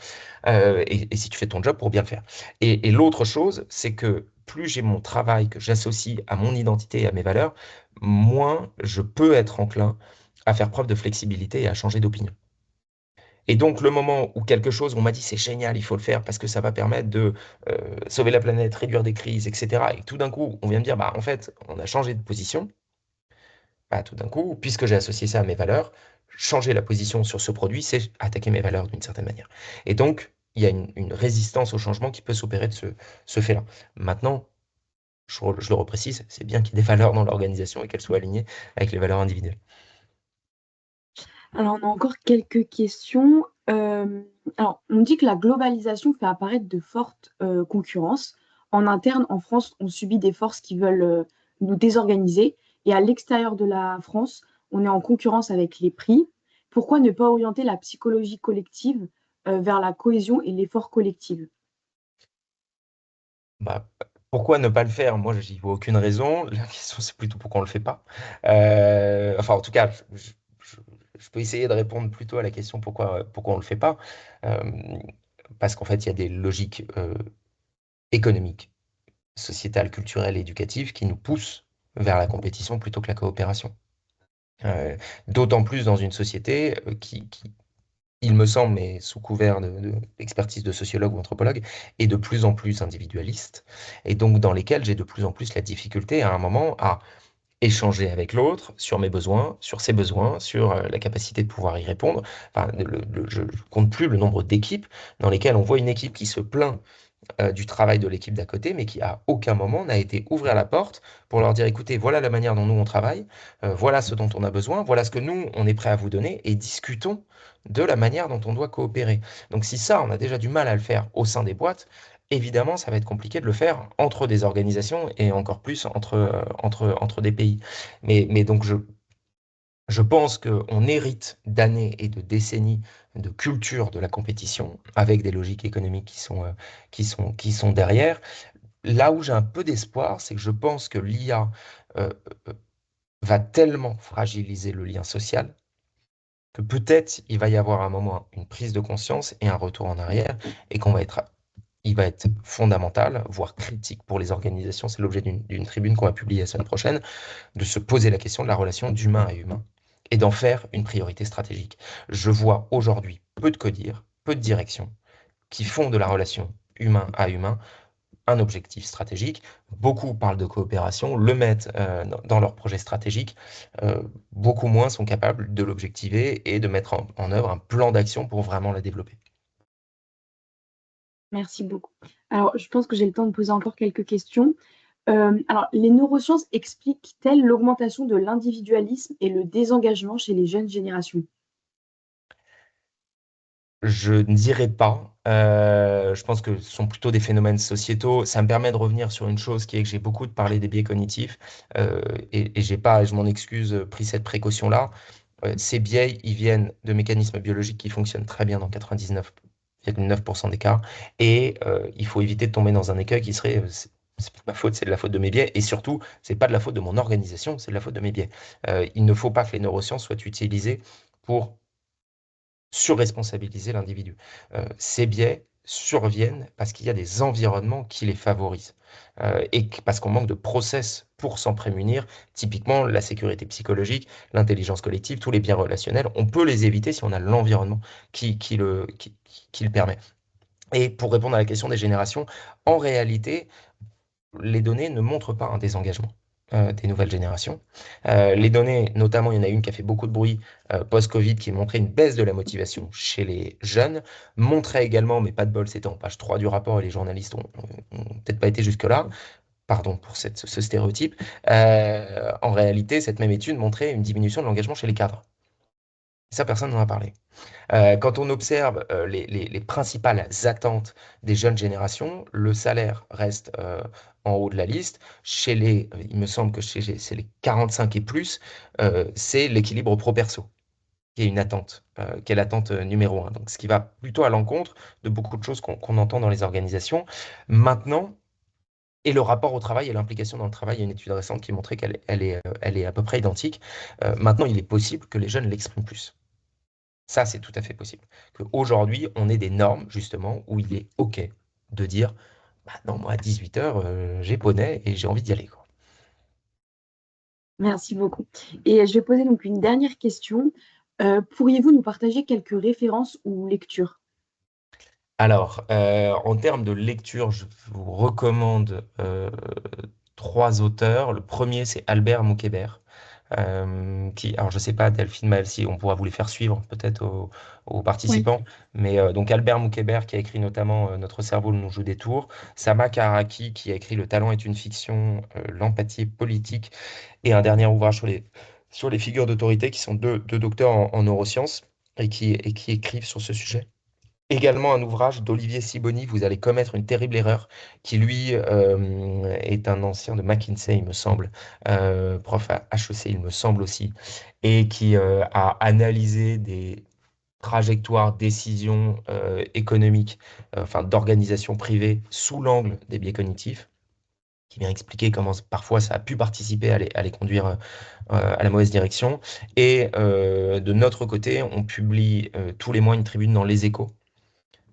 [SPEAKER 2] Et si tu fais ton job pour bien le faire. Et l'autre chose, c'est que plus j'ai mon travail que j'associe à mon identité et à mes valeurs, moins je peux être enclin à faire preuve de flexibilité et à changer d'opinion. Et donc, le moment où quelque chose, on m'a dit c'est génial, il faut le faire parce que ça va permettre de sauver la planète, réduire des crises, etc. Et tout d'un coup, on vient me dire, bah, en fait, on a changé de position. Bah, tout d'un coup, puisque j'ai associé ça à mes valeurs, changer la position sur ce produit, c'est attaquer mes valeurs d'une certaine manière. Et donc, il y a une résistance au changement qui peut s'opérer de ce fait-là. Maintenant, je le reprécise, c'est bien qu'il y ait des valeurs dans l'organisation et qu'elles soient alignées avec les valeurs individuelles.
[SPEAKER 4] Alors, on a encore quelques questions. Alors, on dit que la globalisation fait apparaître de fortes concurrences en interne, en France, on subit des forces qui veulent nous désorganiser. Et à l'extérieur de la France, on est en concurrence avec les prix. Pourquoi ne pas orienter la psychologie collective vers la cohésion et l'effort collectif?
[SPEAKER 2] Bah, pourquoi ne pas le faire? Moi, j'y vois aucune raison. La question, c'est plutôt pourquoi on le fait pas. Enfin, en tout cas, je peux essayer de répondre plutôt à la question pourquoi on le fait pas. Euh, Parce qu'en fait, il y a des logiques économiques, sociétales, culturelles et éducatives qui nous poussent vers la compétition plutôt que la coopération. Euh, D'autant plus dans une société qui, il me semble, mais sous couvert d'expertise de sociologue ou anthropologue, est de plus en plus individualiste, et donc dans lesquels j'ai de plus en plus la difficulté à un moment à échanger avec l'autre sur mes besoins, sur ses besoins, sur la capacité de pouvoir y répondre. Enfin, je ne compte plus le nombre d'équipes dans lesquelles on voit une équipe qui se plaint du travail de l'équipe d'à côté, mais qui à aucun moment n'a été ouvrir la porte pour leur dire, écoutez, voilà la manière dont nous on travaille, voilà ce dont on a besoin, voilà ce que nous on est prêt à vous donner, et discutons de la manière dont on doit coopérer. Donc si ça, on a déjà du mal à le faire au sein des boîtes, évidemment, ça va être compliqué de le faire entre des organisations et encore plus entre des pays. Mais donc je pense qu'on hérite d'années et de décennies de culture de la compétition avec des logiques économiques qui sont derrière. Là où j'ai un peu d'espoir, c'est que je pense que l'IA euh, euh, va tellement fragiliser le lien social que peut-être il va y avoir à un moment une prise de conscience et un retour en arrière et il va être fondamental, voire critique pour les organisations. C'est l'objet d'une tribune qu'on va publier la semaine prochaine, de se poser la question de la relation d'humain à humain et d'en faire une priorité stratégique. Je vois aujourd'hui peu de codir, peu de directions qui font de la relation humain à humain un objectif stratégique. Beaucoup parlent de coopération, le mettent dans leur projet stratégique. Beaucoup moins sont capables de l'objectiver et de mettre en œuvre un plan d'action pour vraiment la développer.
[SPEAKER 4] Merci beaucoup. Alors, je pense que j'ai le temps de poser encore quelques questions. Alors, les neurosciences expliquent-elles l'augmentation de l'individualisme et le désengagement chez les jeunes générations?
[SPEAKER 2] Je ne dirais pas. Je pense que ce sont plutôt des phénomènes sociétaux. Ça me permet de revenir sur une chose qui est que j'ai beaucoup parlé des biais cognitifs et j'ai pas, je m'en excuse, pris cette précaution-là. Ces biais, ils viennent de mécanismes biologiques qui fonctionnent très bien dans 99,9% des cas et il faut éviter de tomber dans un écueil qui serait c'est pas ma faute, c'est de la faute de mes biais et surtout, c'est pas de la faute de mon organisation, c'est de la faute de mes biais. Il ne faut pas que les neurosciences soient utilisées pour surresponsabiliser l'individu. Ces biais surviennent parce qu'il y a des environnements qui les favorisent parce qu'on manque de process pour s'en prémunir. Typiquement, la sécurité psychologique, l'intelligence collective, tous les biais relationnels, on peut les éviter si on a l'environnement qui le permet. Et pour répondre à la question des générations, en réalité, les données ne montrent pas un désengagement des nouvelles générations. Les données, notamment, il y en a une qui a fait beaucoup de bruit post-Covid, qui montrait une baisse de la motivation chez les jeunes, montrait également, mais pas de bol, c'était en page 3 du rapport, et les journalistes ont peut-être pas été jusque-là, pardon pour ce stéréotype, en réalité, cette même étude montrait une diminution de l'engagement chez les cadres. Ça, personne n'en a parlé. Quand on observe les principales attentes des jeunes générations, le salaire reste en haut de la liste. Il me semble que c'est les 45 et plus, c'est l'équilibre pro-perso qui est une attente, qui est l'attente numéro un. Donc, ce qui va plutôt à l'encontre de beaucoup de choses qu'on entend dans les organisations. Maintenant, et le rapport au travail et l'implication dans le travail, il y a une étude récente qui montrait qu'elle est à peu près identique. Maintenant, il est possible que les jeunes l'expriment plus. Ça, c'est tout à fait possible. Qu'aujourd'hui, on ait des normes, justement, où il est OK de dire, bah non, moi, à 18h, j'ai poney et j'ai envie d'y aller, quoi.
[SPEAKER 4] Merci beaucoup. Et je vais poser donc une dernière question. Pourriez-vous nous partager quelques références ou lectures?
[SPEAKER 2] Alors, en termes de lecture, je vous recommande trois auteurs. Le premier, c'est Albert Moukébert, alors je sais pas, Delphine, Maël, si on pourra vous les faire suivre peut-être aux
[SPEAKER 4] Oui.
[SPEAKER 2] participants, mais donc Albert Moukébert qui a écrit notamment Notre cerveau nous joue des tours, Sama Karaki qui a écrit Le talent est une fiction, l'empathie est politique, et un dernier ouvrage sur les figures d'autorité qui sont deux docteurs en neurosciences et qui écrivent sur ce sujet. également un ouvrage d'Olivier Sibony, Vous allez commettre une terrible erreur, qui lui est un ancien de McKinsey, il me semble, prof à HEC, il me semble aussi, et qui a analysé des trajectoires, décisions économiques, enfin d'organisation privée sous l'angle des biais cognitifs, qui vient expliquer comment parfois ça a pu participer à les conduire à la mauvaise direction. Et de notre côté, on publie tous les mois une tribune dans Les Échos,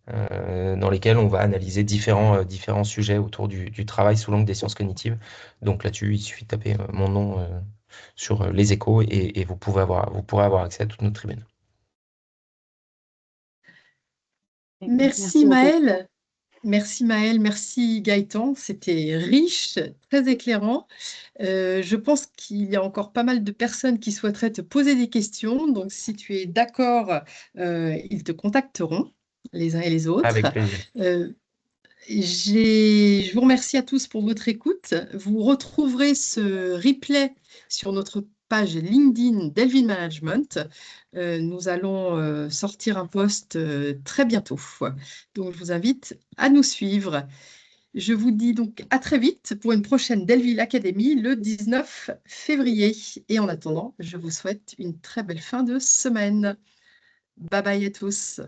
[SPEAKER 2] dans lesquels on va analyser différents sujets autour du travail sous l'angle des sciences cognitives. Donc là-dessus, il suffit de taper mon nom sur Les Échos et vous pourrez avoir accès à toutes nos tribunes.
[SPEAKER 1] Merci
[SPEAKER 4] beaucoup.
[SPEAKER 1] Maëlle. Merci Maëlle, merci Gaëtan, c'était riche, très éclairant. Je pense qu'il y a encore pas mal de personnes qui souhaiteraient te poser des questions, donc si tu es d'accord, ils te contacteront les uns et les autres.
[SPEAKER 2] Avec plaisir.
[SPEAKER 1] Je vous remercie à tous pour votre écoute. Vous retrouverez ce replay sur notre page LinkedIn Delvin Management. Nous allons sortir un post très bientôt. Donc, je vous invite à nous suivre. Je vous dis donc à très vite pour une prochaine Delville Academy le 19 février. Et en attendant, je vous souhaite une très belle fin de semaine. Bye bye à tous.